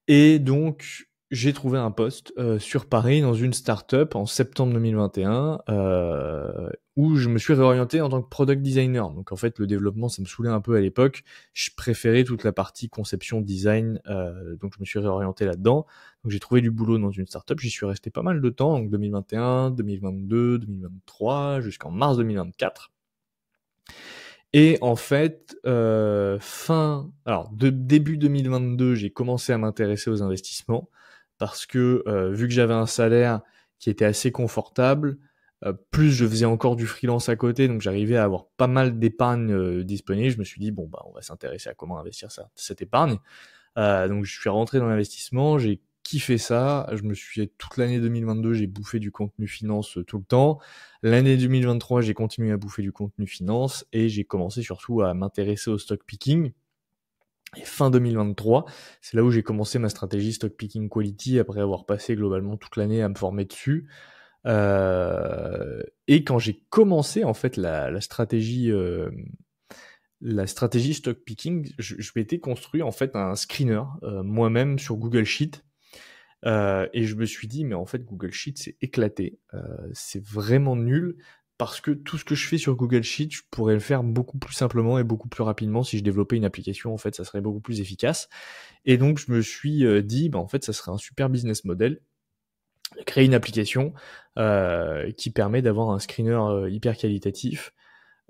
Et donc j'ai trouvé un poste sur Paris dans une start-up en septembre 2021 où je me suis réorienté en tant que product designer. Donc en fait, le développement, ça me saoulait un peu à l'époque. Je préférais toute la partie conception, design, donc je me suis réorienté là-dedans. Donc j'ai trouvé du boulot dans une start-up. J'y suis resté pas mal de temps, donc 2021, 2022, 2023, jusqu'en mars 2024. Et en fait, début 2022, j'ai commencé à m'intéresser aux investissements parce que vu que j'avais un salaire qui était assez confortable, plus je faisais encore du freelance à côté, donc j'arrivais à avoir pas mal d'épargne disponible. Je me suis dit bon bah on va s'intéresser à comment investir cette épargne. Donc je suis rentré dans l'investissement, j'ai kiffé ça. Toute l'année 2022, j'ai bouffé du contenu finance tout le temps. L'année 2023, j'ai continué à bouffer du contenu finance et j'ai commencé surtout à m'intéresser au stock picking. Et fin 2023, c'est là où j'ai commencé ma stratégie stock picking quality après avoir passé globalement toute l'année à me former dessus. Et quand j'ai commencé en fait la stratégie stock picking, je m'étais construit en fait un screener moi-même sur Google Sheet. Et je me suis dit, mais en fait, Google Sheet, c'est éclaté. C'est vraiment nul parce que tout ce que je fais sur Google Sheet, je pourrais le faire beaucoup plus simplement et beaucoup plus rapidement si je développais une application. En fait, ça serait beaucoup plus efficace. Et donc, je me suis dit, bah, en fait, ça serait un super business model de créer une application qui permet d'avoir un screener hyper qualitatif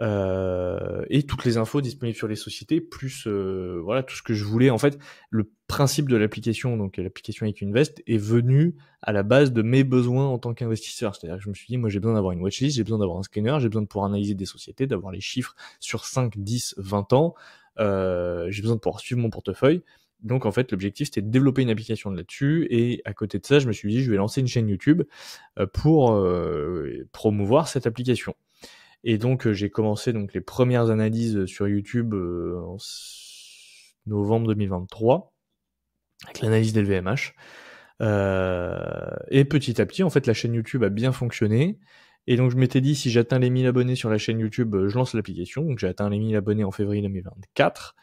et toutes les infos disponibles sur les sociétés, plus voilà tout ce que je voulais. En fait, le principe de l'application, donc l'application IQinvest, est venu à la base de mes besoins en tant qu'investisseur. C'est-à-dire que je me suis dit, moi j'ai besoin d'avoir une watchlist, j'ai besoin d'avoir un screener, j'ai besoin de pouvoir analyser des sociétés, d'avoir les chiffres sur 5, 10, 20 ans, j'ai besoin de pouvoir suivre mon portefeuille. Donc en fait, l'objectif c'était de développer une application là-dessus, et à côté de ça, je me suis dit, je vais lancer une chaîne YouTube pour promouvoir cette application. Et donc j'ai commencé donc les premières analyses sur YouTube en novembre 2023 avec l'analyse d'LVMH. Et petit à petit, en fait, la chaîne YouTube a bien fonctionné. Et donc je m'étais dit, si j'atteins les 1000 abonnés sur la chaîne YouTube, je lance l'application. Donc j'ai atteint les 1000 abonnés en février 2024.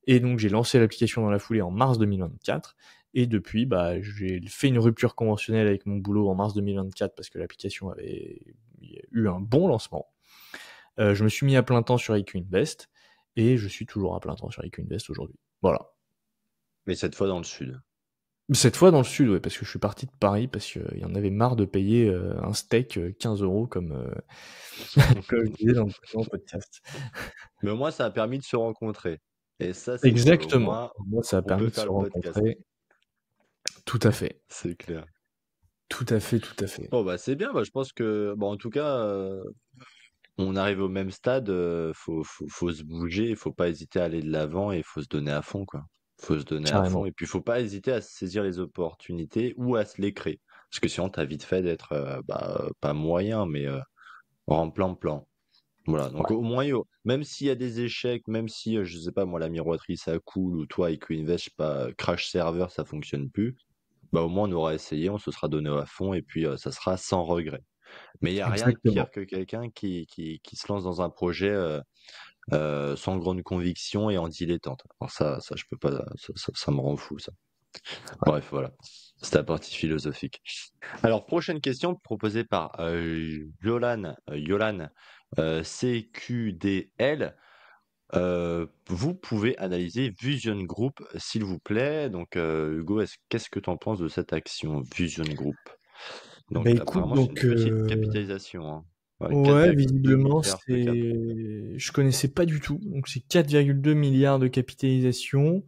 Et donc j'ai lancé l'application dans la foulée en mars 2024. Et depuis, bah, j'ai fait une rupture conventionnelle avec mon boulot en mars 2024 parce que l'application avait eu un bon lancement. Je me suis mis à plein temps sur IQinvest et je suis toujours à plein temps sur IQinvest aujourd'hui. Voilà. Mais cette fois dans le sud. Cette fois dans le sud, ouais, parce que je suis parti de Paris parce qu'il y en avait marre de payer un steak 15 € comme je disais dans le précédent podcast. Mais au moins, ça a permis de se rencontrer. Et ça, c'est cool. Au Exactement. moins, Moi, ça a on peut permis de faire se le podcast. rencontrer. Tout à fait. C'est clair. Tout à fait, tout à fait. Bon, bah, c'est bien. Bah, je pense que, bon, en tout cas, on arrive au même stade. Faut se bouger. Il faut pas hésiter à aller de l'avant et il faut se donner à fond, quoi. Faut se donner à fond. Carrément. Et puis, il faut pas hésiter à saisir les opportunités ou à se les créer. Parce que sinon, t'as vite fait d'être, pas moyen, mais en plan. Voilà, donc Ouais. au moins, même s'il y a des échecs, même si, je sais pas, moi, la miroiterie, ça coule, ou toi, avec Invest, je sais pas, crash server, ça fonctionne plus, bah au moins, on aura essayé, on se sera donné à fond, et puis ça sera sans regret. Mais il n'y a rien de Exactement. pire que quelqu'un qui se lance dans un projet sans grande conviction et en dilettante. Alors ça je peux pas, ça me rend fou, ça. Ouais. Bref, voilà. C'est la partie philosophique. Alors, prochaine question proposée par Yolan CQDL. Vous pouvez analyser Vision Group, s'il vous plaît. Donc, Hugo, qu'est-ce que tu en penses de cette action Vision Group? Bah Donc, écoute, apparemment, c'est une donc petite capitalisation, hein. Ouais, ouais, 4,2 visiblement milliards de cap. je connaissais pas du tout. Donc c'est 4,2 milliards de capitalisation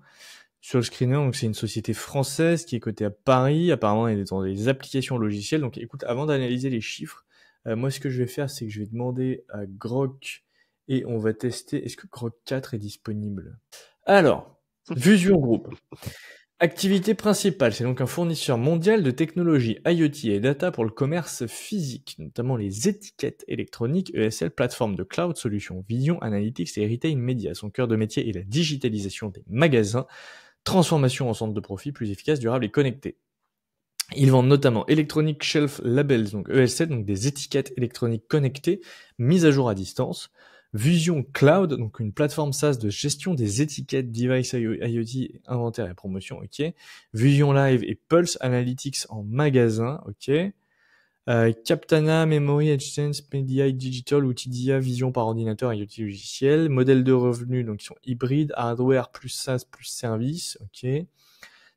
sur le screener. Donc c'est une société française qui est cotée à Paris. Apparemment, elle est dans des applications logicielles. Donc écoute, avant d'analyser les chiffres, moi ce que je vais faire, c'est que je vais demander à Grok et on va tester. Est-ce que Grok 4 est disponible? Alors, Vision Group. Activité principale, c'est donc un fournisseur mondial de technologies IoT et data pour le commerce physique, notamment les étiquettes électroniques, ESL, plateforme de cloud solutions, vision, analytics et retail media. Son cœur de métier est la digitalisation des magasins, transformation en centre de profit plus efficace, durable et connecté. Ils vendent notamment Electronic Shelf Labels, donc ESL, donc des étiquettes électroniques connectées, mises à jour à distance, Vision Cloud, donc une plateforme SaaS de gestion des étiquettes, device IoT, inventaire et promotion, ok. Vision Live et Pulse Analytics en magasin, ok. Captana, Memory, EdgeSense, PDI Digital, outils d'IA, vision par ordinateur, IoT logiciel. Modèle de revenus, donc ils sont hybrides, hardware plus SaaS plus service, ok.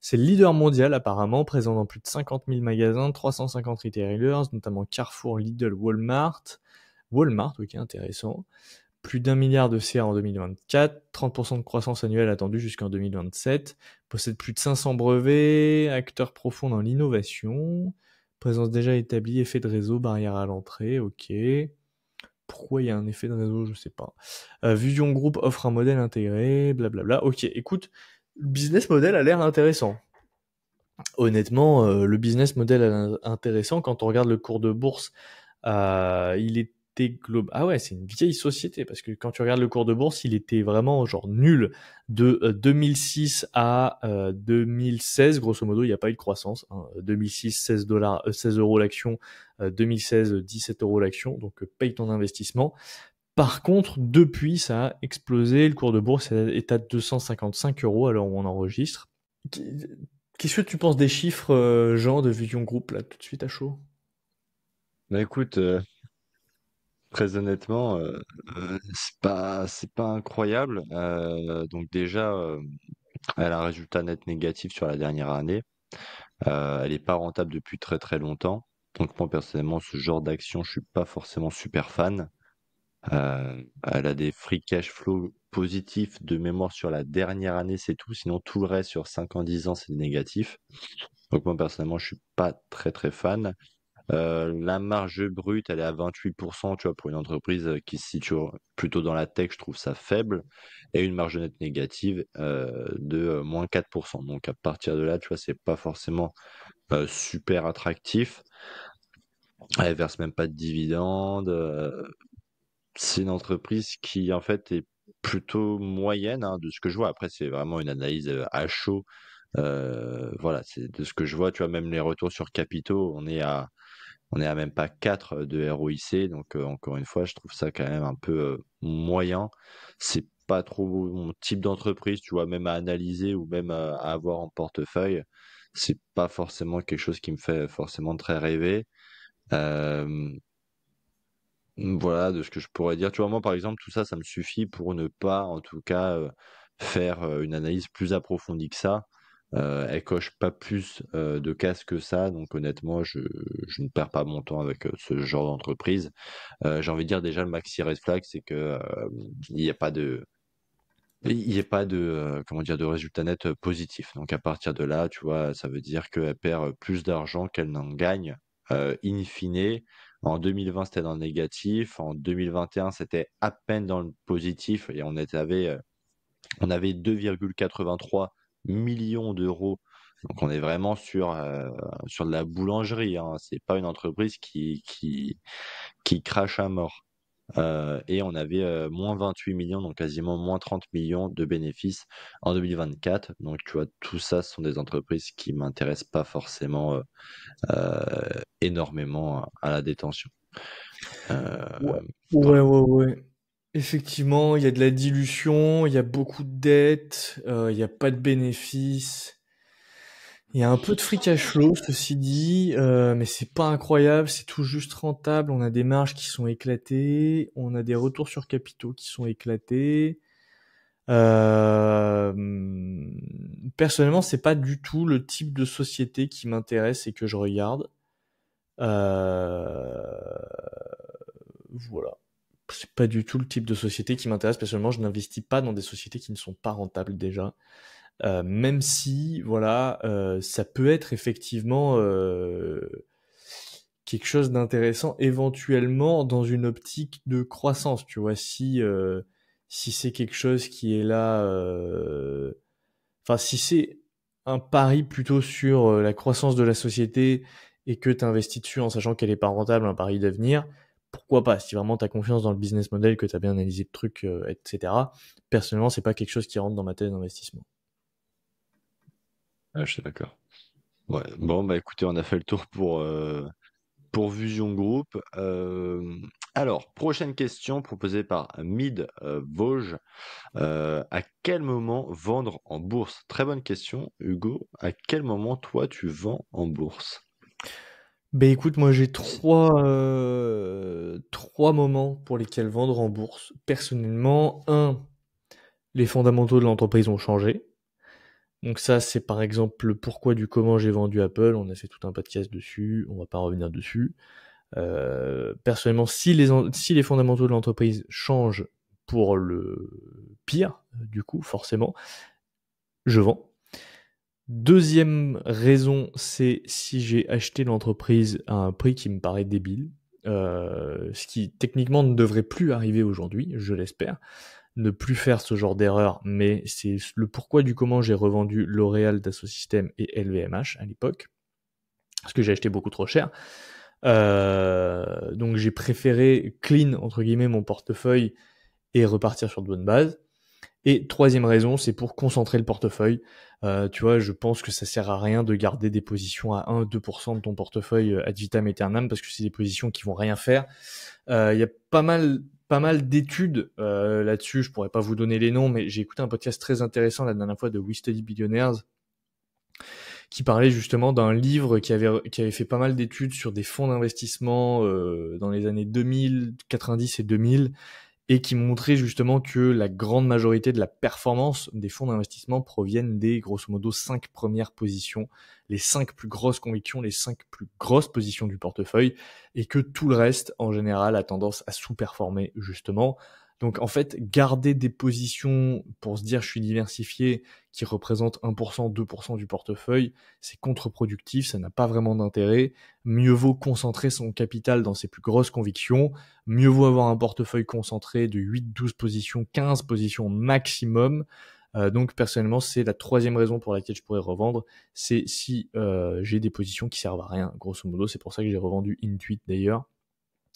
C'est le leader mondial apparemment, présent dans plus de 50 000 magasins, 350 retailers, notamment Carrefour, Lidl, Walmart. Walmart, ok, intéressant. Plus d'1 milliard de CA en 2024, 30% de croissance annuelle attendue jusqu'en 2027, possède plus de 500 brevets, acteur profond dans l'innovation, présence déjà établie, effet de réseau, barrière à l'entrée, ok. Pourquoi il y a un effet de réseau, je sais pas. Vision Group offre un modèle intégré, blablabla. Ok, écoute, le business model a l'air intéressant. Honnêtement, le business model a l'air intéressant. Quand on regarde le cours de bourse, il était ah ouais, c'est une vieille société parce que quand tu regardes le cours de bourse, il était vraiment genre nul de 2006 à 2016, grosso modo, il n'y a pas eu de croissance. Hein. 2006, 16 dollars, 16 euros l'action, 2016, 17 euros l'action, donc paye ton investissement. Par contre, depuis, ça a explosé. Le cours de bourse est à 255 euros à l'heure où on enregistre. Qu'est-ce que tu penses des chiffres, Jean, de Vision Group, là, tout de suite à chaud? Bah écoute, très honnêtement, c'est pas incroyable. Donc déjà, elle a un résultat net négatif sur la dernière année. Elle est pas rentable depuis très très longtemps. Donc moi personnellement, ce genre d'action, je suis pas forcément super fan. Elle a des free cash flow positifs de mémoire sur la dernière année, c'est tout. Sinon, tout le reste sur 5 ans, 10 ans, c'est négatif. Donc moi personnellement, je suis pas très très fan. La marge brute, elle est à 28%, tu vois, pour une entreprise qui se situe plutôt dans la tech, je trouve ça faible. Et une marge nette négative de moins 4%. Donc à partir de là, tu vois, c'est pas forcément super attractif. Elle verse même pas de dividendes. C'est une entreprise qui, en fait, est plutôt moyenne, hein, de ce que je vois. Après, c'est vraiment une analyse à chaud. Voilà, c'est de ce que je vois, tu vois, même les retours sur capitaux, on est à même pas 4 de ROIC, donc encore une fois, je trouve ça quand même un peu moyen. C'est pas trop mon type d'entreprise, tu vois, même à analyser ou même à avoir en portefeuille. C'est pas forcément quelque chose qui me fait forcément très rêver. Euh, voilà, de ce que je pourrais dire. Tu vois, moi, par exemple, tout ça, ça me suffit pour ne pas, en tout cas, faire une analyse plus approfondie que ça. Elle coche pas plus de cases que ça, donc honnêtement, je ne perds pas mon temps avec ce genre d'entreprise. J'ai envie de dire déjà le maxi red flag, c'est que il n'y a pas de, il n'y a pas de, comment dire, de résultat net positif. Donc à partir de là, tu vois, ça veut dire qu'elle perd plus d'argent qu'elle n'en gagne. In fine, en 2020, c'était dans le négatif. En 2021, c'était à peine dans le positif et on avait 2,83 millions d'euros. Donc on est vraiment sur de la boulangerie, hein. C'est pas une entreprise qui crache à mort. Et on avait moins 28 millions, donc quasiment moins 30 millions de bénéfices en 2024. Donc tu vois, tout ça, ce sont des entreprises qui m'intéressent pas forcément énormément à la détention. Ouais, ouais, Voilà. ouais, ouais. Effectivement, il y a de la dilution, il y a beaucoup de dettes, il y a pas de bénéfices. Il y a un peu de free cash flow, ceci dit, mais c'est pas incroyable, c'est tout juste rentable. On a des marges qui sont éclatées, on a des retours sur capitaux qui sont éclatés. Euh, Personnellement, c'est pas du tout le type de société qui m'intéresse et que je regarde. Euh, voilà. C'est pas du tout le type de société qui m'intéresse. Personnellement, je n'investis pas dans des sociétés qui ne sont pas rentables déjà. Même si, voilà, ça peut être effectivement quelque chose d'intéressant éventuellement dans une optique de croissance. Tu vois, si c'est quelque chose qui est là, enfin si c'est un pari plutôt sur la croissance de la société et que tu investis dessus en sachant qu'elle est pas rentable, un pari d'avenir, pourquoi pas? Si vraiment tu as confiance dans le business model, que tu as bien analysé le truc, etc. Personnellement, c'est pas quelque chose qui rentre dans ma tête d'investissement. Je suis d'accord. Ouais. Bon, bah écoutez, on a fait le tour pour pour Vision Group. Alors, prochaine question proposée par Mid Vosges. À quel moment vendre en bourse? Très bonne question, Hugo. À quel moment, toi, tu vends en bourse? Ben écoute, moi j'ai trois moments pour lesquels vendre en bourse. Personnellement, un, les fondamentaux de l'entreprise ont changé. Donc ça, c'est par exemple le pourquoi du comment j'ai vendu Apple. On a fait tout un podcast dessus, on va pas revenir dessus. Personnellement, si les fondamentaux de l'entreprise changent pour le pire, du coup, forcément, je vends. Deuxième raison, c'est si j'ai acheté l'entreprise à un prix qui me paraît débile, ce qui techniquement ne devrait plus arriver aujourd'hui, je l'espère, ne plus faire ce genre d'erreur, mais c'est le pourquoi du comment j'ai revendu L'Oréal, Dassault Systèmes et LVMH à l'époque, parce que j'ai acheté beaucoup trop cher. Donc j'ai préféré clean entre guillemets mon portefeuille et repartir sur de bonnes bases. Et troisième raison, c'est pour concentrer le portefeuille. Tu vois, je pense que ça sert à rien de garder des positions à 1-2% de ton portefeuille ad vitam aeternam parce que c'est des positions qui vont rien faire. Il y a pas mal d'études là-dessus. Je pourrais pas vous donner les noms, mais j'ai écouté un podcast très intéressant la dernière fois de We Study Billionaires qui parlait justement d'un livre qui avait fait pas mal d'études sur des fonds d'investissement dans les années 2000, 90 et 2000 et qui montrait justement que la grande majorité de la performance des fonds d'investissement proviennent des, grosso modo, 5 premières positions, les 5 plus grosses convictions, les 5 plus grosses positions du portefeuille, et que tout le reste, en général, a tendance à sous-performer, justement. Donc, en fait, garder des positions pour se dire je suis diversifié, qui représentent 1%, 2% du portefeuille, c'est contre-productif, ça n'a pas vraiment d'intérêt. Mieux vaut concentrer son capital dans ses plus grosses convictions. Mieux vaut avoir un portefeuille concentré de 8-12 positions, 15 positions maximum. Donc personnellement, c'est la troisième raison pour laquelle je pourrais revendre. C'est si j'ai des positions qui servent à rien, grosso modo. C'est pour ça que j'ai revendu Intuit d'ailleurs.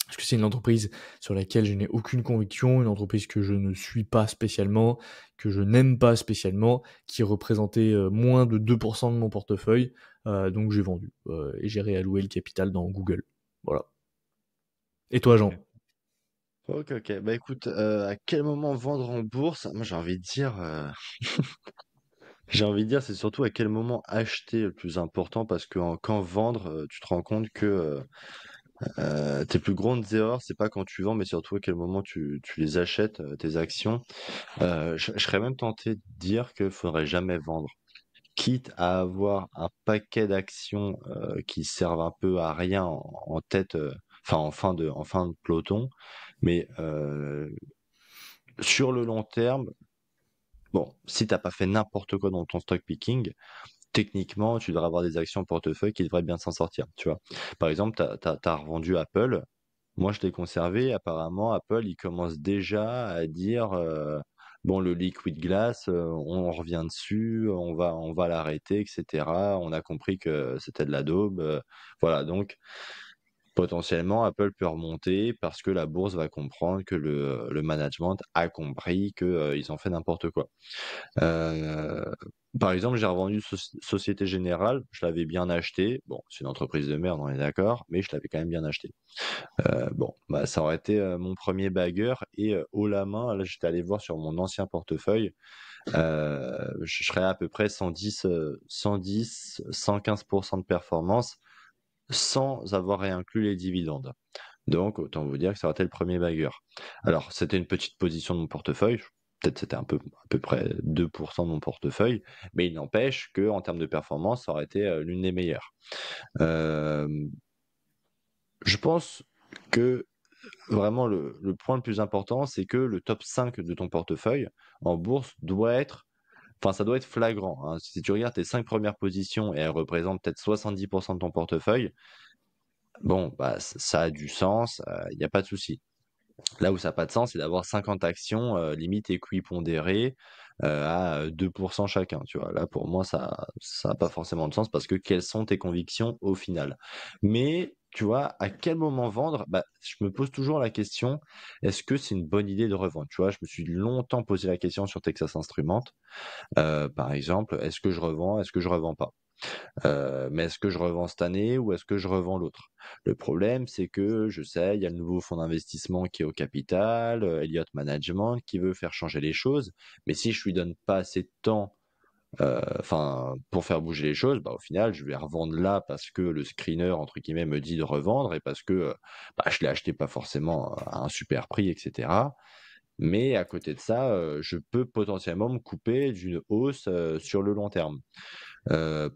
Parce que c'est une entreprise sur laquelle je n'ai aucune conviction, une entreprise que je ne suis pas spécialement, que je n'aime pas spécialement, qui représentait moins de 2% de mon portefeuille. Donc j'ai vendu et j'ai réalloué le capital dans Google. Voilà. Et toi, Jean? Ok, ok. Bah écoute, à quel moment vendre en bourse? Moi, j'ai envie de dire, c'est surtout à quel moment acheter le plus important, parce que quand vendre, tu te rends compte que tes plus grandes erreurs, c'est pas quand tu vends, mais surtout à quel moment tu les achètes, tes actions. Je serais même tenté de dire qu'il faudrait jamais vendre. Quitte à avoir un paquet d'actions qui servent un peu à rien en tête, enfin en fin de peloton, mais sur le long terme, bon, si t'as pas fait n'importe quoi dans ton stock picking, techniquement, tu devrais avoir des actions en portefeuille qui devraient bien s'en sortir, tu vois. Par exemple, t'as revendu Apple. Moi, je l'ai conservé. Apparemment, Apple, il commence déjà à dire, bon, le liquid glass, on revient dessus, on va l'arrêter, etc. On a compris que c'était de la daube. Voilà, donc potentiellement, Apple peut remonter parce que la bourse va comprendre que le management a compris qu'ils ont fait n'importe quoi. Euh, Par exemple, j'ai revendu Société Générale, je l'avais bien acheté. Bon, c'est une entreprise de merde, on est d'accord, mais je l'avais quand même bien acheté. Bon, bah, ça aurait été mon premier bagueur et haut la main, là, j'étais allé voir sur mon ancien portefeuille, je serais à peu près 110, 115% de performance sans avoir réinclus les dividendes. Donc, autant vous dire que ça aurait été le premier bagueur. Alors, c'était une petite position de mon portefeuille. Peut-être c'était à peu près 2% de mon portefeuille, mais il n'empêche que en termes de performance, ça aurait été l'une des meilleures. Euh, je pense que vraiment le point le plus important, c'est que le top 5 de ton portefeuille en bourse doit être, enfin ça doit être flagrant, hein. Si tu regardes tes 5 premières positions et elles représentent peut-être 70% de ton portefeuille, bon, bah, ça a du sens, il n'y a pas de souci. Là où ça n'a pas de sens, c'est d'avoir 50 actions limite équipondérées à 2% chacun. Tu vois, là pour moi, ça n'a pas forcément de sens parce que quelles sont tes convictions au final? Mais tu vois, à quel moment vendre? Bah, je me pose toujours la question, est-ce que c'est une bonne idée de revendre? Tu vois, je me suis longtemps posé la question sur Texas Instruments. Par exemple, est-ce que je revends? Est-ce que je revends pas? Mais est-ce que je revends cette année ou est-ce que je revends l'autre? Le problème, c'est que je sais, il y a le nouveau fonds d'investissement qui est au capital, Elliott Management, qui veut faire changer les choses. Mais si je lui donne pas assez de temps, enfin, pour faire bouger les choses, bah, au final, je vais revendre là parce que le screener, entre guillemets, me dit de revendre et parce que bah, je l'ai acheté pas forcément à un super prix, etc. Mais à côté de ça, je peux potentiellement me couper d'une hausse sur le long terme.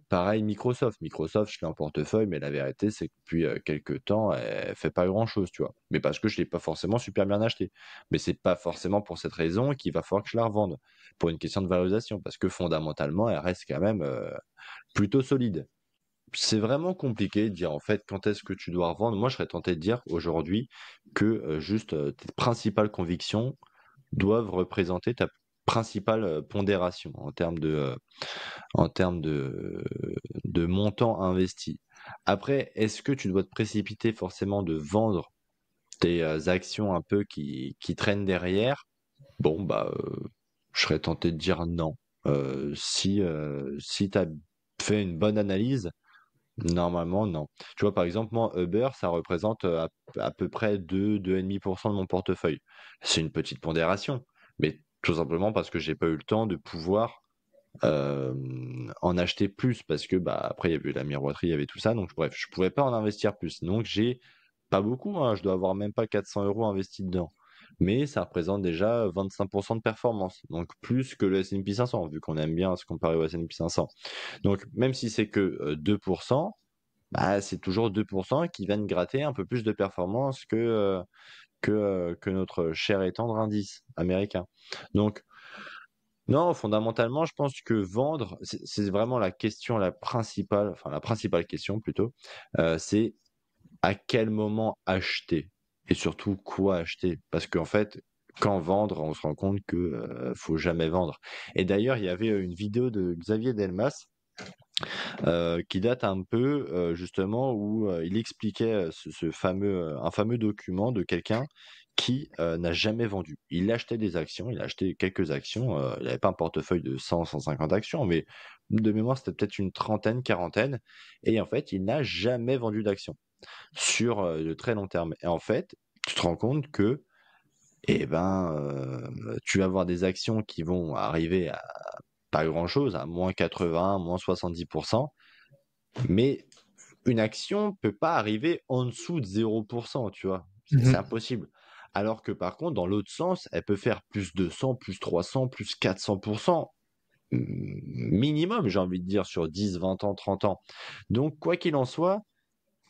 Pareil Microsoft. Microsoft, je l'ai en portefeuille, mais la vérité, c'est que depuis quelques temps, elle fait pas grand-chose, tu vois. Mais parce que je l'ai pas forcément super bien acheté. Mais c'est pas forcément pour cette raison qu'il va falloir que je la revende. Pour une question de valorisation, parce que fondamentalement, elle reste quand même plutôt solide. C'est vraiment compliqué de dire en fait quand est-ce que tu dois revendre. Moi, je serais tenté de dire aujourd'hui que juste tes principales convictions doivent représenter ta principale pondération en termes de montant investi. Après, est-ce que tu dois te précipiter forcément de vendre tes actions un peu qui traînent derrière? Bon, bah, je serais tenté de dire non. Si tu as fait une bonne analyse, normalement, non. Tu vois, par exemple, moi, Uber, ça représente à peu près 2,5% de mon portefeuille. C'est une petite pondération, mais tout simplement parce que j'ai pas eu le temps de pouvoir en acheter plus parce que bah après il y avait la miroiterie, il y avait tout ça, donc bref, je pouvais pas en investir plus. Donc j'ai pas beaucoup, hein, je dois avoir même pas 400 euros investis dedans. Mais ça représente déjà 25% de performance, donc plus que le S&P 500, vu qu'on aime bien se comparer au S&P 500. Donc même si c'est que 2%, bah, c'est toujours 2% qui viennent gratter un peu plus de performance que notre cher et tendre indice américain. Donc non, fondamentalement, je pense que vendre, c'est vraiment la question la principale, enfin la principale question plutôt, c'est à quel moment acheter et surtout quoi acheter. Parce qu'en fait, quand vendre, on se rend compte que faut jamais vendre. Et d'ailleurs, il y avait une vidéo de Xavier Delmas qui date un peu justement où il expliquait ce fameux, un fameux document de quelqu'un qui n'a jamais vendu. Il achetait des actions, il a acheté quelques actions, il n'avait pas un portefeuille de 100, 150 actions, mais de mémoire c'était peut-être une trentaine, quarantaine, et en fait il n'a jamais vendu d'actions sur le très long terme. Et en fait, tu te rends compte que eh ben, tu vas avoir des actions qui vont arriver à pas grand-chose, à moins 80, moins 70%, mais une action peut pas arriver en dessous de 0%, tu vois. C'est Mhm. impossible. Alors que par contre, dans l'autre sens, elle peut faire plus 200, plus 300, plus 400%, minimum, j'ai envie de dire, sur 10, 20 ans, 30 ans. Donc, quoi qu'il en soit,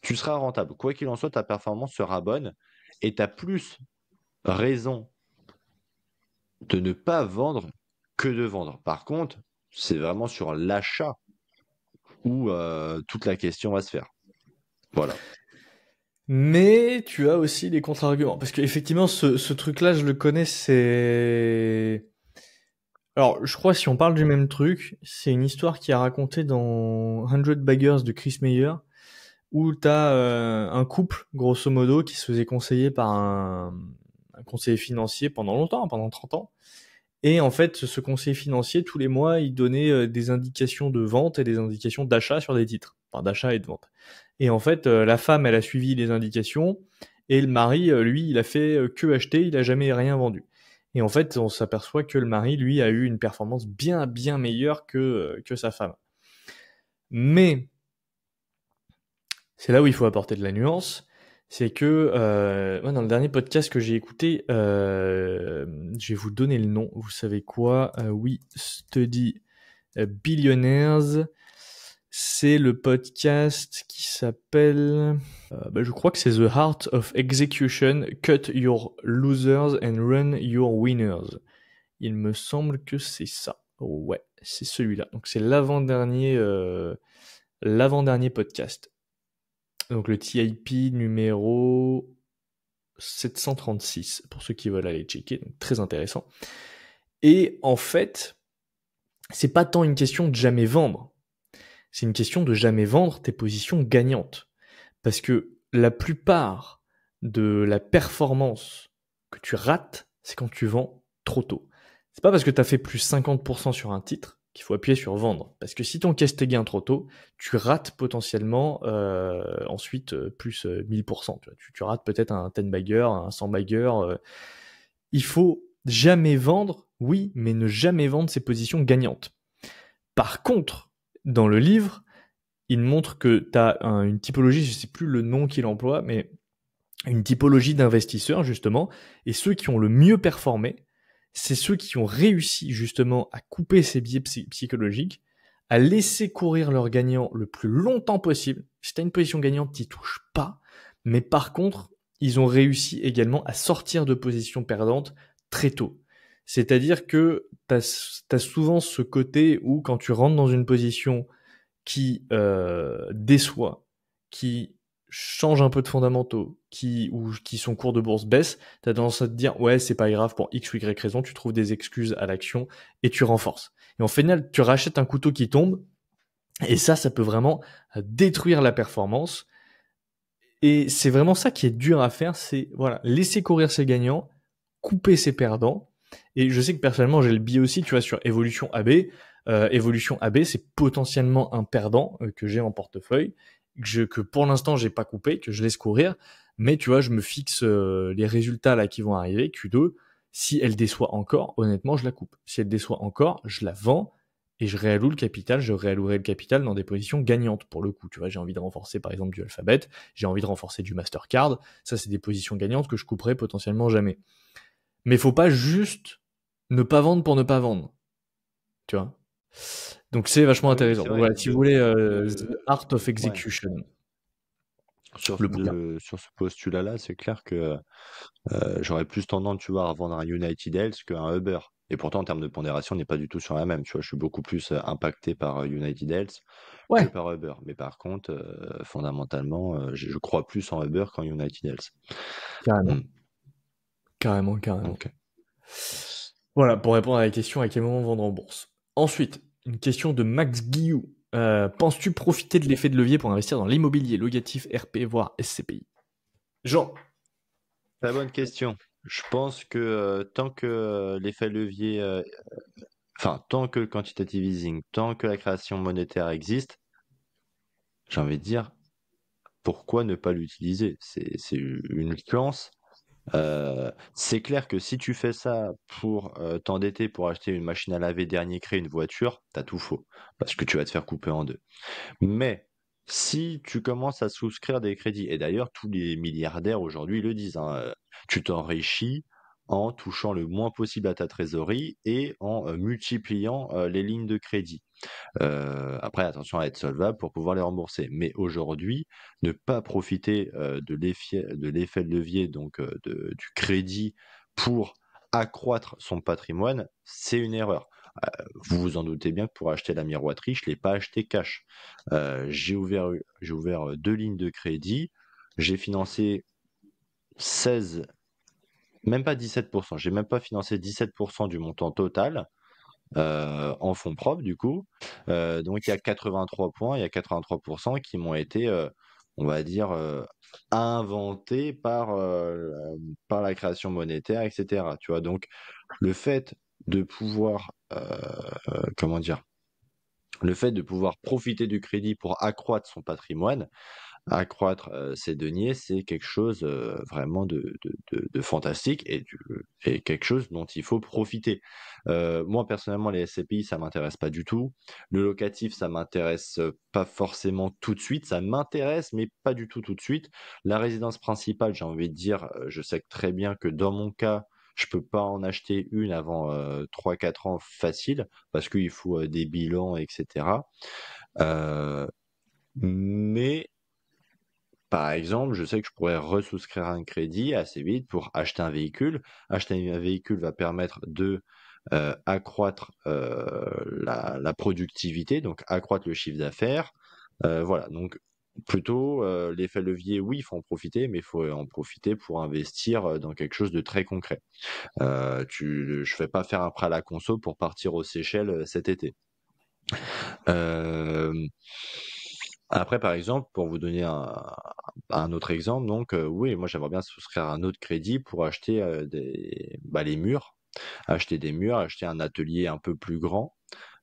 tu seras rentable. Quoi qu'il en soit, ta performance sera bonne et tu as plus raison de ne pas vendre que de vendre. Par contre, c'est vraiment sur l'achat où toute la question va se faire. Voilà. Mais tu as aussi des contre-arguments. Parce qu'effectivement, ce truc-là, je le connais, c'est... Alors, je crois si on parle du même truc, c'est une histoire qui est racontée dans 100 Baggers de Chris Meyer, où t'as un couple, grosso modo, qui se faisait conseiller par un conseiller financier pendant longtemps, pendant 30 ans. Et en fait, ce conseiller financier, tous les mois, il donnait des indications de vente et des indications d'achat sur des titres. Enfin, d'achat et de vente. Et en fait, la femme, elle a suivi les indications, et le mari, lui, il a fait que acheter, il a jamais rien vendu. Et en fait, on s'aperçoit que le mari, lui, a eu une performance bien, bien meilleure que sa femme. Mais, c'est là où il faut apporter de la nuance, c'est que moi, dans le dernier podcast que j'ai écouté, je vais vous donner le nom, vous savez quoi, We Study Billionaires, c'est le podcast qui s'appelle, je crois que c'est The Art of Execution, Cut Your Losers and Run Your Winners. Il me semble que c'est ça. Ouais, c'est celui-là. Donc c'est l'avant-dernier podcast. Donc le TIP numéro 736, pour ceux qui veulent aller checker, donc très intéressant. Et en fait, c'est pas tant une question de jamais vendre, c'est une question de jamais vendre tes positions gagnantes. Parce que la plupart de la performance que tu rates, c'est quand tu vends trop tôt. C'est pas parce que tu as fait plus 50% sur un titre qu'il faut appuyer sur vendre. Parce que si tu encaisses tes gains trop tôt, tu rates potentiellement ensuite plus 1000%. Tu rates peut-être un 10 bagger, un 100 bagger. Il faut jamais vendre, oui, mais ne jamais vendre ses positions gagnantes. Par contre, dans le livre, il montre que tu as une typologie, je ne sais plus le nom qu'il emploie, mais une typologie d'investisseurs, justement, et ceux qui ont le mieux performé, c'est ceux qui ont réussi, justement, à couper ces biais psychologiques, à laisser courir leurs gagnants le plus longtemps possible. Si tu as une position gagnante, tu n'y touches pas, mais par contre, ils ont réussi également à sortir de positions perdantes très tôt. C'est-à-dire que tu as souvent ce côté où quand tu rentres dans une position qui déçoit, qui change un peu de fondamentaux, ou qui son cours de bourse baisse, tu as tendance à te dire ouais c'est pas grave pour X ou Y raison, tu trouves des excuses à l'action et tu renforces. Et en final, tu rachètes un couteau qui tombe et ça peut vraiment détruire la performance. Et c'est vraiment ça qui est dur à faire, c'est voilà, laisser courir ses gagnants, couper ses perdants. Et je sais que personnellement, j'ai le biais aussi, tu vois, sur Evolution AB. Evolution AB, c'est potentiellement un perdant que j'ai en portefeuille, que pour l'instant, j'ai pas coupé, que je laisse courir. Mais tu vois, je me fixe les résultats là qui vont arriver, Q2. Si elle déçoit encore, honnêtement, je la coupe. Si elle déçoit encore, je la vends et je réalloue le capital. Je réallouerai le capital dans des positions gagnantes pour le coup. Tu vois, j'ai envie de renforcer par exemple du Alphabet, j'ai envie de renforcer du Mastercard. Ça, c'est des positions gagnantes que je couperai potentiellement jamais. Mais faut pas juste ne pas vendre pour ne pas vendre. Tu vois. Donc c'est vachement Oui, intéressant. c'est Donc vrai. voilà, si vous voulez The Art of Ouais. Execution, Sur, le bouquin. sur ce postulat-là, c'est clair que j'aurais plus tendance, tu vois, à vendre un United Health qu'un Uber. Et pourtant, en termes de pondération, on n'est pas du tout sur la même. Tu vois, je suis beaucoup plus impacté par United Health que Ouais, par Uber. Mais par contre, fondamentalement, je crois plus en Uber qu'en United Health. carrément. Hmm. Carrément, carrément. Ok. Voilà, pour répondre à la question à quel moment vendre en bourse. Ensuite, une question de Max Guillou. Penses-tu profiter de l'effet de levier pour investir dans l'immobilier locatif, RP, voire SCPI? Jean. Très bonne question. Je pense que tant que l'effet levier, enfin, tant que le quantitative easing, tant que la création monétaire existe, j'ai envie de dire, pourquoi ne pas l'utiliser? C'est une chance. C'est clair que si tu fais ça pour t'endetter pour acheter une machine à laver dernier cri, une voiture, t'as tout faux, parce que tu vas te faire couper en deux. Mais si tu commences à souscrire des crédits, et d'ailleurs tous les milliardaires aujourd'hui le disent, hein, tu t'enrichis en touchant le moins possible à ta trésorerie et en multipliant les lignes de crédit. Après, attention à être solvable pour pouvoir les rembourser. Mais aujourd'hui, ne pas profiter de l'effet de levier, donc du crédit pour accroître son patrimoine, c'est une erreur. Vous vous en doutez bien que pour acheter la miroiterie, je ne l'ai pas acheté cash. J'ai ouvert deux lignes de crédit, j'ai financé 16, même pas 17%, j'ai même pas financé 17% du montant total en fonds propres du coup. Donc il y a 83 points, il y a 83% qui m'ont été, on va dire, inventés par la création monétaire, etc. Tu vois, donc le fait de pouvoir, comment dire, le fait de pouvoir profiter du crédit pour accroître son patrimoine, accroître ses deniers, c'est quelque chose vraiment de fantastique et quelque chose dont il faut profiter. Moi, personnellement, les SCPI, ça m'intéresse pas du tout. Le locatif, ça m'intéresse pas forcément tout de suite. Ça m'intéresse, mais pas du tout tout de suite. La résidence principale, j'ai envie de dire, je sais très bien que dans mon cas, je peux pas en acheter une avant 3-4 ans facile, parce qu'il faut des bilans, etc. Euh, mais par exemple, je sais que je pourrais resouscrire un crédit assez vite pour acheter un véhicule. Acheter un véhicule va permettre de accroître la productivité, donc accroître le chiffre d'affaires. Voilà, donc plutôt l'effet levier, oui, il faut en profiter, mais il faut en profiter pour investir dans quelque chose de très concret. Je fais pas faire un prêt à la conso pour partir aux Seychelles cet été. Euh, Après, par exemple, pour vous donner un autre exemple, donc oui, moi j'aimerais bien souscrire un autre crédit pour acheter les murs, acheter des murs, acheter un atelier un peu plus grand,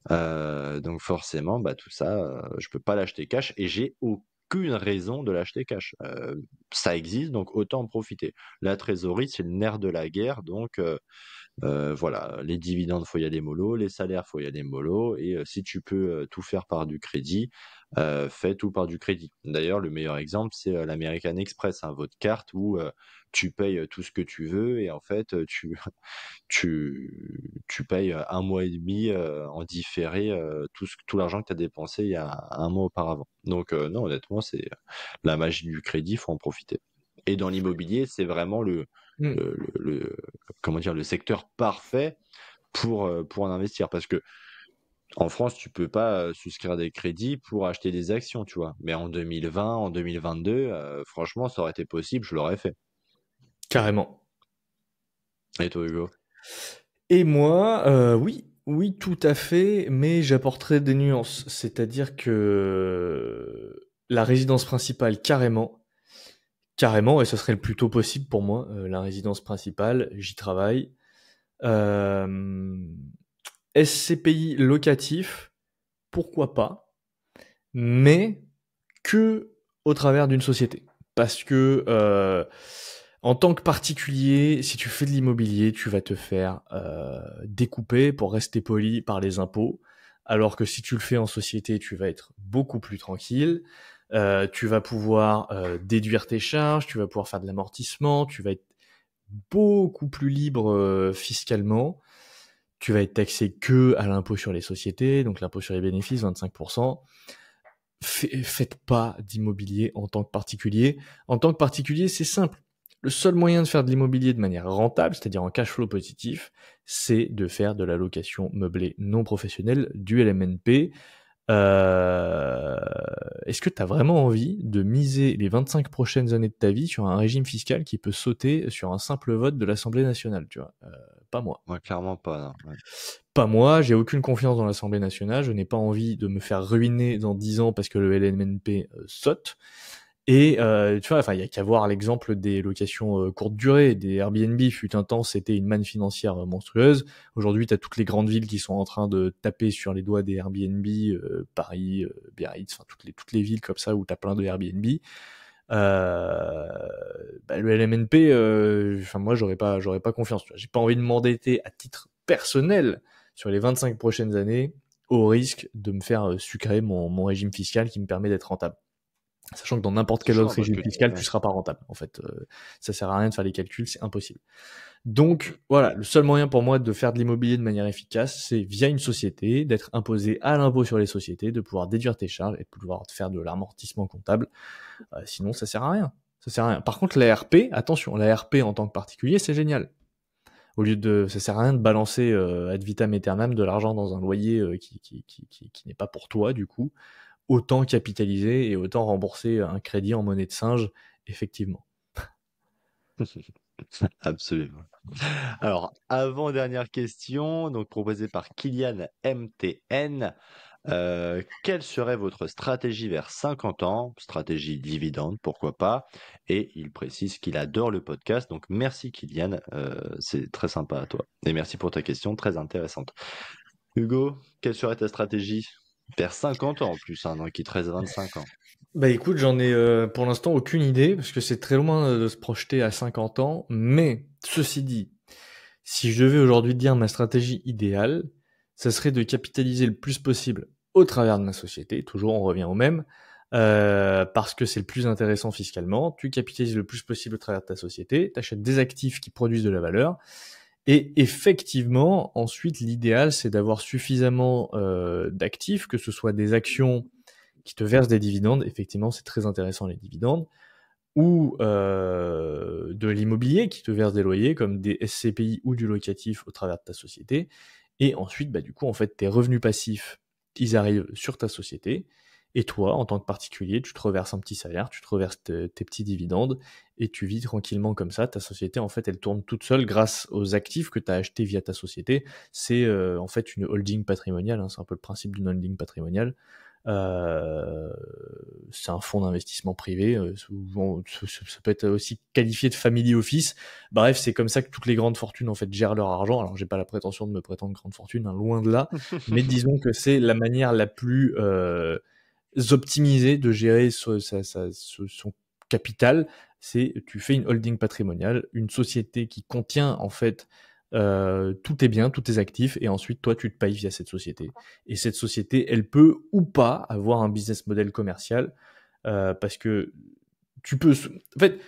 Donc forcément, bah, tout ça, je peux pas l'acheter cash et j'ai aucune raison de l'acheter cash. Ça existe, donc autant en profiter. La trésorerie, c'est le nerf de la guerre, donc voilà, les dividendes, faut y aller mollo, les salaires, faut y aller mollo, et si tu peux tout faire par du crédit, fais tout par du crédit. D'ailleurs, le meilleur exemple, c'est l'American Express, hein, votre carte où tu payes tout ce que tu veux et en fait, tu payes un mois et demi en différé tout l'argent que tu as dépensé il y a un mois auparavant. Donc non, honnêtement, c'est la magie du crédit, faut en profiter. Et dans l'immobilier, c'est vraiment Mm. comment dire, le secteur parfait pour en investir. Parce que en France, tu peux pas souscrire des crédits pour acheter des actions, tu vois. Mais en 2020, en 2022, franchement, ça aurait été possible, je l'aurais fait. Carrément. Et toi, Hugo? Et moi, oui, oui, tout à fait, mais j'apporterai des nuances. C'est-à-dire que la résidence principale, carrément, carrément, et ce serait le plus tôt possible pour moi, la résidence principale, j'y travaille. Euh, SCPI locatif, pourquoi pas, mais que au travers d'une société. Parce que en tant que particulier, si tu fais de l'immobilier, tu vas te faire découper, pour rester poli, par les impôts. Alors que si tu le fais en société, tu vas être beaucoup plus tranquille. Tu vas pouvoir déduire tes charges, tu vas pouvoir faire de l'amortissement, tu vas être beaucoup plus libre fiscalement. Tu vas être taxé que à l'impôt sur les sociétés, donc l'impôt sur les bénéfices, 25%. Faites pas d'immobilier en tant que particulier. En tant que particulier, c'est simple. Le seul moyen de faire de l'immobilier de manière rentable, c'est-à-dire en cash flow positif, c'est de faire de la location meublée non professionnelle, du LMNP. Euh, Est-ce que tu as vraiment envie de miser les 25 prochaines années de ta vie sur un régime fiscal qui peut sauter sur un simple vote de l'Assemblée nationale, tu vois? Pas moi. Moi, clairement pas, non. Ouais. Pas moi, j'ai aucune confiance dans l'Assemblée nationale, je n'ai pas envie de me faire ruiner dans 10 ans parce que le LMNP saute. Et tu vois, enfin, il y a qu'à voir l'exemple des locations courte durée, des Airbnb. Fut un temps, c'était une manne financière monstrueuse. Aujourd'hui, tu as toutes les grandes villes qui sont en train de taper sur les doigts des Airbnb, Paris, Biarritz, enfin toutes les villes comme ça où tu as plein de Airbnb. Le LMNP, enfin moi j'aurais pas confiance. J'ai pas envie de m'endetter à titre personnel sur les 25 prochaines années au risque de me faire sucrer mon régime fiscal qui me permet d'être rentable. Sachant que dans n'importe C'est quel autre chiant parce régime que fiscal, tu ouais. seras pas rentable. En fait, ça sert à rien de faire les calculs, c'est impossible. Donc voilà, le seul moyen pour moi de faire de l'immobilier de manière efficace, c'est via une société, d'être imposé à l'impôt sur les sociétés, de pouvoir déduire tes charges et de pouvoir faire de l'amortissement comptable. Sinon, ça sert à rien. Ça sert à rien. Par contre, la RP, attention, la RP en tant que particulier, c'est génial. Au lieu de, ça sert à rien de balancer ad vitam aeternam de l'argent dans un loyer qui n'est pas pour toi, du coup. Autant capitaliser et autant rembourser un crédit en monnaie de singe, effectivement. Absolument. Alors, avant-dernière question, donc proposée par Kylian MTN. Quelle serait votre stratégie vers 50 ans? Stratégie dividende, pourquoi pas? Et il précise qu'il adore le podcast, donc merci Kylian, c'est très sympa à toi. Et merci pour ta question, très intéressante. Hugo, quelle serait ta stratégie vers 50 ans en plus, hein, donc il te reste 25 ans. Bah écoute, j'en ai pour l'instant aucune idée, parce que c'est très loin de se projeter à 50 ans, mais ceci dit, si je devais aujourd'hui dire ma stratégie idéale, ça serait de capitaliser le plus possible au travers de ma société, toujours on revient au même, parce que c'est le plus intéressant fiscalement, tu capitalises le plus possible au travers de ta société, tu achètes des actifs qui produisent de la valeur, et effectivement, ensuite, l'idéal, c'est d'avoir suffisamment d'actifs, que ce soit des actions qui te versent des dividendes, effectivement, c'est très intéressant les dividendes, ou de l'immobilier qui te verse des loyers, comme des SCPI ou du locatif au travers de ta société. Et ensuite, bah, du coup, en fait, tes revenus passifs, ils arrivent sur ta société. Et toi, en tant que particulier, tu te reverses un petit salaire, tu te reverses tes petits dividendes et tu vis tranquillement comme ça. Ta société, en fait, elle tourne toute seule grâce aux actifs que tu as achetés via ta société. C'est en fait une holding patrimoniale, hein, c'est un peu le principe d'une holding patrimoniale. Euh, c'est un fonds d'investissement privé. Souvent, ça peut être aussi qualifié de family office. Bref, c'est comme ça que toutes les grandes fortunes en fait gèrent leur argent. Alors, j'ai pas la prétention de me prétendre grande fortune, hein, loin de là. Mais disons que c'est la manière la plus optimisée de gérer son capital. C'est tu fais une holding patrimoniale, une société qui contient en fait tous tes biens, tous tes actifs, et ensuite toi tu te payes via cette société. Et cette société, elle peut ou pas avoir un business model commercial parce que tu peux. En fait,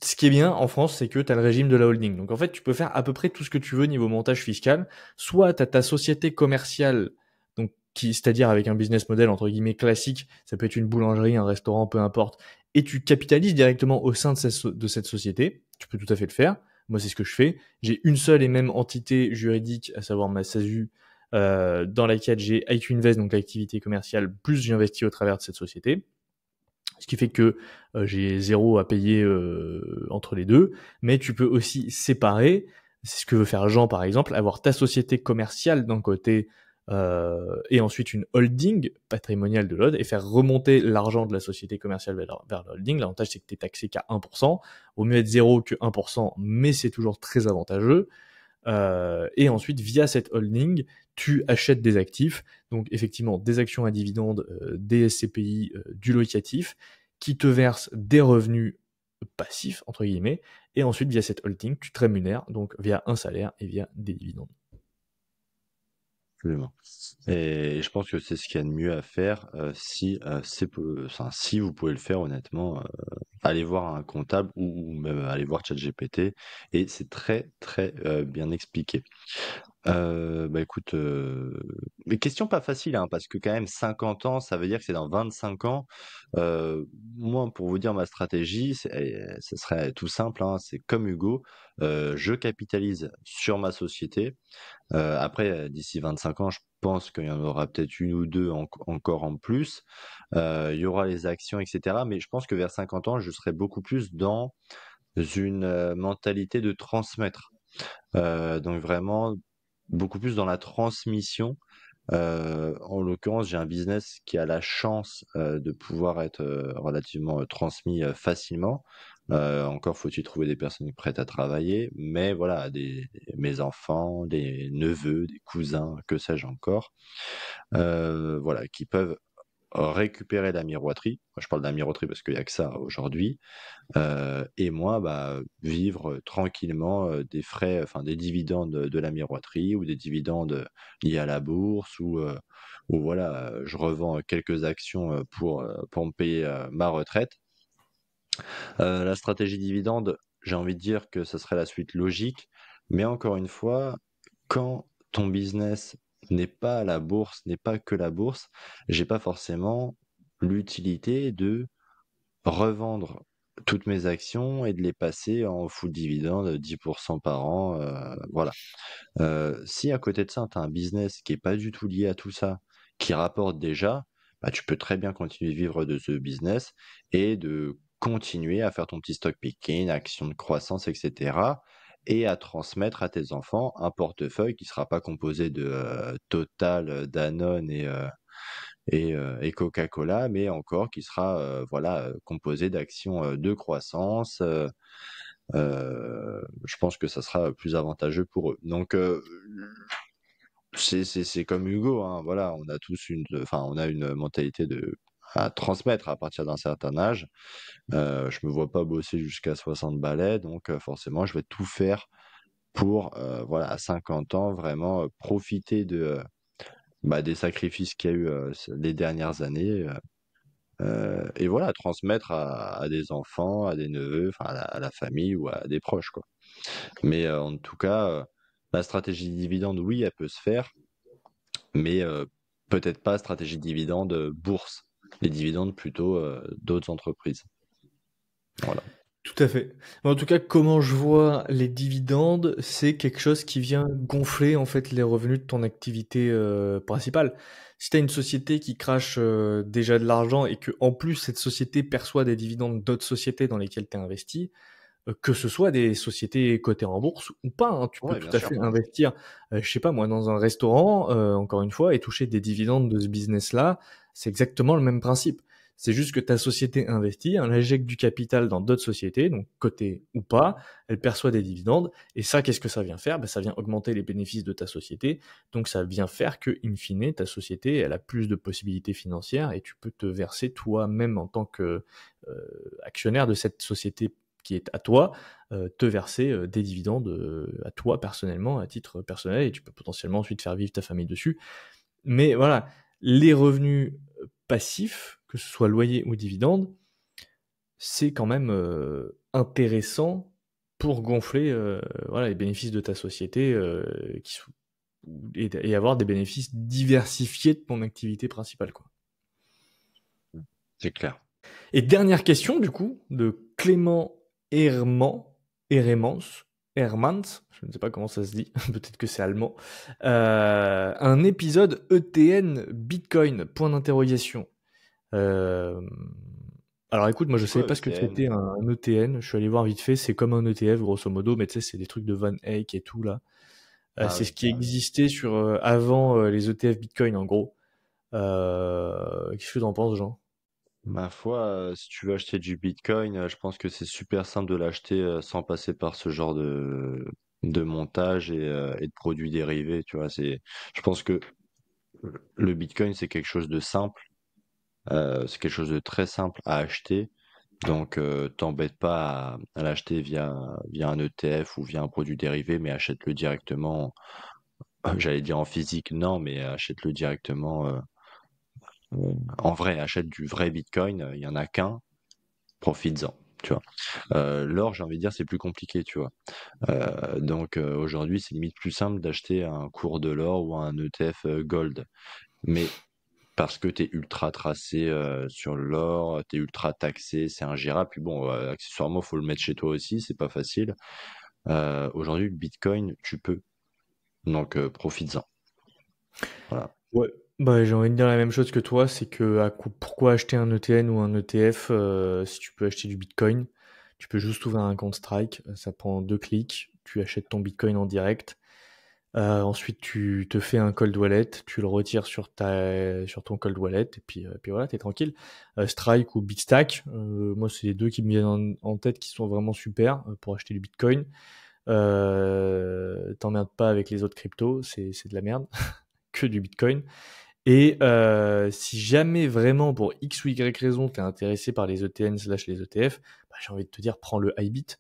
ce qui est bien en France, c'est que tu as le régime de la holding. Donc en fait, tu peux faire à peu près tout ce que tu veux niveau montage fiscal. Soit tu as ta société commerciale, donc c'est-à-dire avec un business model entre guillemets classique, ça peut être une boulangerie, un restaurant, peu importe, et tu capitalises directement au sein de cette société. Tu peux tout à fait le faire. Moi, c'est ce que je fais. J'ai une seule et même entité juridique, à savoir ma SASU, dans laquelle j'ai IQ Invest, donc l'activité commerciale, plus j'investis au travers de cette société. Ce qui fait que j'ai zéro à payer entre les deux. Mais tu peux aussi séparer, c'est ce que veut faire Jean par exemple, avoir ta société commerciale d'un côté et ensuite une holding patrimoniale de l'autre et faire remonter l'argent de la société commerciale vers la holding. L'avantage, c'est que tu es taxé qu'à 1%. Au mieux être 0 que 1%, mais c'est toujours très avantageux. Et ensuite, via cette holding, tu achètes des actifs, donc effectivement des actions à dividendes, des SCPI, du locatif, qui te versent des revenus passifs, entre guillemets, et ensuite, via cette holding, tu te rémunères, donc via un salaire et via des dividendes. Absolument. Et je pense que c'est ce qu'il y a de mieux à faire si enfin, si vous pouvez le faire honnêtement, allez voir un comptable ou même aller voir ChatGPT et c'est très très bien expliqué. Bah écoute, mais question pas facile hein, parce que quand même 50 ans, ça veut dire que c'est dans 25 ans. Moi, pour vous dire ma stratégie, ce serait tout simple, hein, c'est comme Hugo, je capitalise sur ma société. Après, d'ici 25 ans, je pense qu'il y en aura peut-être une ou deux encore en plus. Il y aura les actions, etc. Mais je pense que vers 50 ans, je serai beaucoup plus dans une mentalité de transmettre. Donc vraiment, beaucoup plus dans la transmission. En l'occurrence, j'ai un business qui a la chance de pouvoir être relativement transmis facilement. Encore faut-il trouver des personnes prêtes à travailler, mais voilà, mes enfants, des neveux, des cousins, que sais-je encore, voilà, qui peuvent récupérer la miroiterie. Moi, je parle de la miroiterie parce qu'il n'y a que ça aujourd'hui. Et moi, bah, vivre tranquillement des frais, enfin des dividendes de la miroiterie ou des dividendes liés à la bourse ou voilà, je revends quelques actions pour me payer ma retraite. La stratégie dividende, j'ai envie de dire que ce serait la suite logique, mais encore une fois, quand ton business n'est pas à la bourse, n'est pas que la bourse, j'ai pas forcément l'utilité de revendre toutes mes actions et de les passer en full dividende, 10% par an, voilà. Si à côté de ça, tu as un business qui est pas du tout lié à tout ça, qui rapporte déjà, bah, tu peux très bien continuer de vivre de ce business et de continuer à faire ton petit stock picking, action de croissance, etc. Et à transmettre à tes enfants un portefeuille qui sera pas composé de Total, Danone et Coca-Cola, mais encore qui sera voilà composé d'actions de croissance. Je pense que ça sera plus avantageux pour eux. Donc c'est comme Hugo, hein, voilà, on a tous enfin on a une mentalité de à transmettre à partir d'un certain âge. Je me vois pas bosser jusqu'à 60 balais, donc forcément je vais tout faire pour voilà à 50 ans vraiment profiter de bah, des sacrifices qu'il y a eu les dernières années. Et voilà, transmettre à des enfants, à des neveux, enfin à la famille ou à des proches, quoi. Mais en tout cas, la stratégie dividende, oui, elle peut se faire, mais peut-être pas stratégie dividende bourse. Les dividendes plutôt d'autres entreprises. Voilà. Tout à fait. En tout cas, comment je vois les dividendes, c'est quelque chose qui vient gonfler en fait les revenus de ton activité principale. Si tu as une société qui crache déjà de l'argent et que en plus cette société perçoit des dividendes d'autres sociétés dans lesquelles tu es investi, que ce soit des sociétés cotées en bourse ou pas, hein, tu peux Ouais, tout bien à sûr. fait investir, je sais pas moi, dans un restaurant, encore une fois, et toucher des dividendes de ce business-là, C'est exactement le même principe. C'est juste que ta société investit, elle injecte du capital dans d'autres sociétés, donc cotées ou pas, elle perçoit des dividendes, et ça, qu'est-ce que ça vient faire? Ça vient augmenter les bénéfices de ta société, donc ça vient faire que, in fine, ta société, elle a plus de possibilités financières, et tu peux te verser toi-même en tant que actionnaire de cette société qui est à toi, te verser des dividendes à toi personnellement, à titre personnel, et tu peux potentiellement ensuite faire vivre ta famille dessus. Mais voilà, les revenus passifs, que ce soit loyer ou dividendes, c'est quand même intéressant pour gonfler voilà, les bénéfices de ta société et avoir des bénéfices diversifiés de ton activité principale, quoi. C'est clair. Et dernière question, du coup, de Clément Hermans, je ne sais pas comment ça se dit, peut-être que c'est allemand. Un épisode ETN Bitcoin, point d'interrogation. Alors écoute, moi je C'est quoi savais pas ce que ETN? c'était un ETN, je suis allé voir vite fait, c'est comme un ETF grosso modo, mais tu sais, c'est des trucs de Van Eyck et tout là. Ah C'est ce oui. qui existait sur avant les ETF Bitcoin en gros. Qu'est-ce que t'en penses, Jean? Ma foi, si tu veux acheter du Bitcoin, je pense que c'est super simple de l'acheter sans passer par ce genre de montage et de produits dérivés. Tu vois, je pense que le Bitcoin, c'est quelque chose de simple, c'est quelque chose de très simple à acheter. Donc, t'embête pas à l'acheter via un ETF ou via un produit dérivé, mais achète-le directement. J'allais dire en physique, non, mais achète-le directement. En vrai, achète du vrai Bitcoin. Il y en a qu'un. Profites-en. Tu vois. L'or, j'ai envie de dire, c'est plus compliqué, tu vois. Donc aujourd'hui, c'est limite plus simple d'acheter un cours de l'or ou un ETF gold. Mais parce que tu es ultra tracé sur l'or, tu es ultra taxé, c'est ingérable. Puis bon, accessoirement, faut le mettre chez toi aussi, c'est pas facile. Aujourd'hui, le Bitcoin, tu peux. Donc profites-en. Voilà. Ouais. Bah, j'ai envie de dire la même chose que toi, c'est que pourquoi acheter un ETN ou un ETF si tu peux acheter du Bitcoin? Tu peux juste ouvrir un compte Strike, ça prend 2 clics, tu achètes ton Bitcoin en direct. Ensuite, tu te fais un cold wallet, tu le retires sur ton cold wallet, et puis voilà, t'es tranquille. Strike ou Bitstack, moi, c'est les deux qui me viennent en tête qui sont vraiment super pour acheter du Bitcoin. T'emmerdes pas avec les autres cryptos, c'est de la merde, que du Bitcoin. Et si jamais vraiment pour X ou Y raison t'es intéressé par les ETN slash les ETF, j'ai envie de te dire prends le IBIT.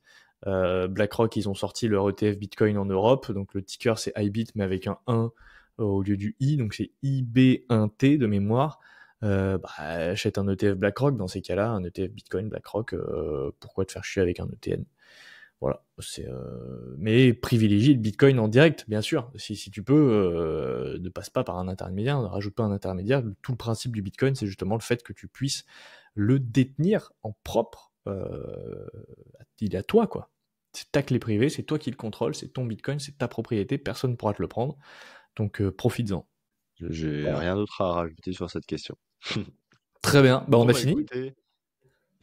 BlackRock, ils ont sorti leur ETF Bitcoin en Europe, donc le ticker c'est IBIT mais avec un 1 au lieu du I, donc c'est IB1T de mémoire. Achète un ETF BlackRock dans ces cas-là, un ETF Bitcoin BlackRock, pourquoi te faire chier avec un ETN? Voilà, mais privilégie le Bitcoin en direct, bien sûr. Si tu peux, ne passe pas par un intermédiaire, ne rajoute pas un intermédiaire. Tout le principe du Bitcoin, c'est justement le fait que tu puisses le détenir en propre. Il est à toi, quoi. C'est ta clé privée, c'est toi qui le contrôle, c'est ton Bitcoin, c'est ta propriété, personne ne pourra te le prendre. Donc profites-en. J'ai Voilà. rien d'autre à rajouter sur cette question. Très bien, on Bon, a bah fini. écoutez.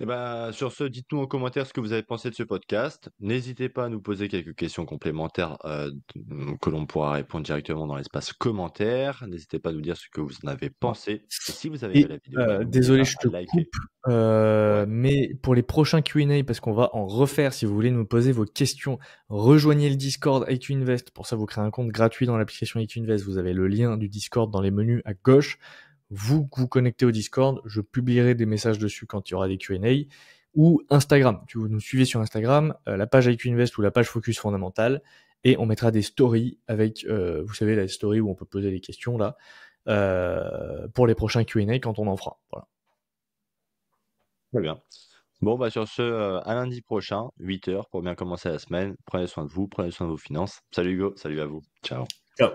Eh ben, sur ce, dites-nous en commentaire ce que vous avez pensé de ce podcast. N'hésitez pas à nous poser quelques questions complémentaires que l'on pourra répondre directement dans l'espace commentaire. N'hésitez pas à nous dire ce que vous en avez pensé. Et si vous avez aimé Et la vidéo, bah, n'oubliez désolé, pas je à te liker. coupe, Ouais. mais pour les prochains Q&A, parce qu'on va en refaire, si vous voulez nous poser vos questions, rejoignez le Discord IQ Invest. Pour ça, vous créez un compte gratuit dans l'application IQ Invest. Vous avez le lien du Discord dans les menus à gauche. Vous connectez au Discord. Je publierai des messages dessus quand il y aura des Q&A. Ou Instagram. Vous nous suivez sur Instagram, la page IQ Invest ou la page Focus Fondamental. Et on mettra des stories avec, vous savez, la story où on peut poser des questions là. Pour les prochains Q&A quand on en fera. Voilà. Très bien. Bon, bah sur ce, à lundi prochain, 8 h pour bien commencer la semaine. Prenez soin de vous, prenez soin de vos finances. Salut Hugo, salut à vous. Ciao. Ciao.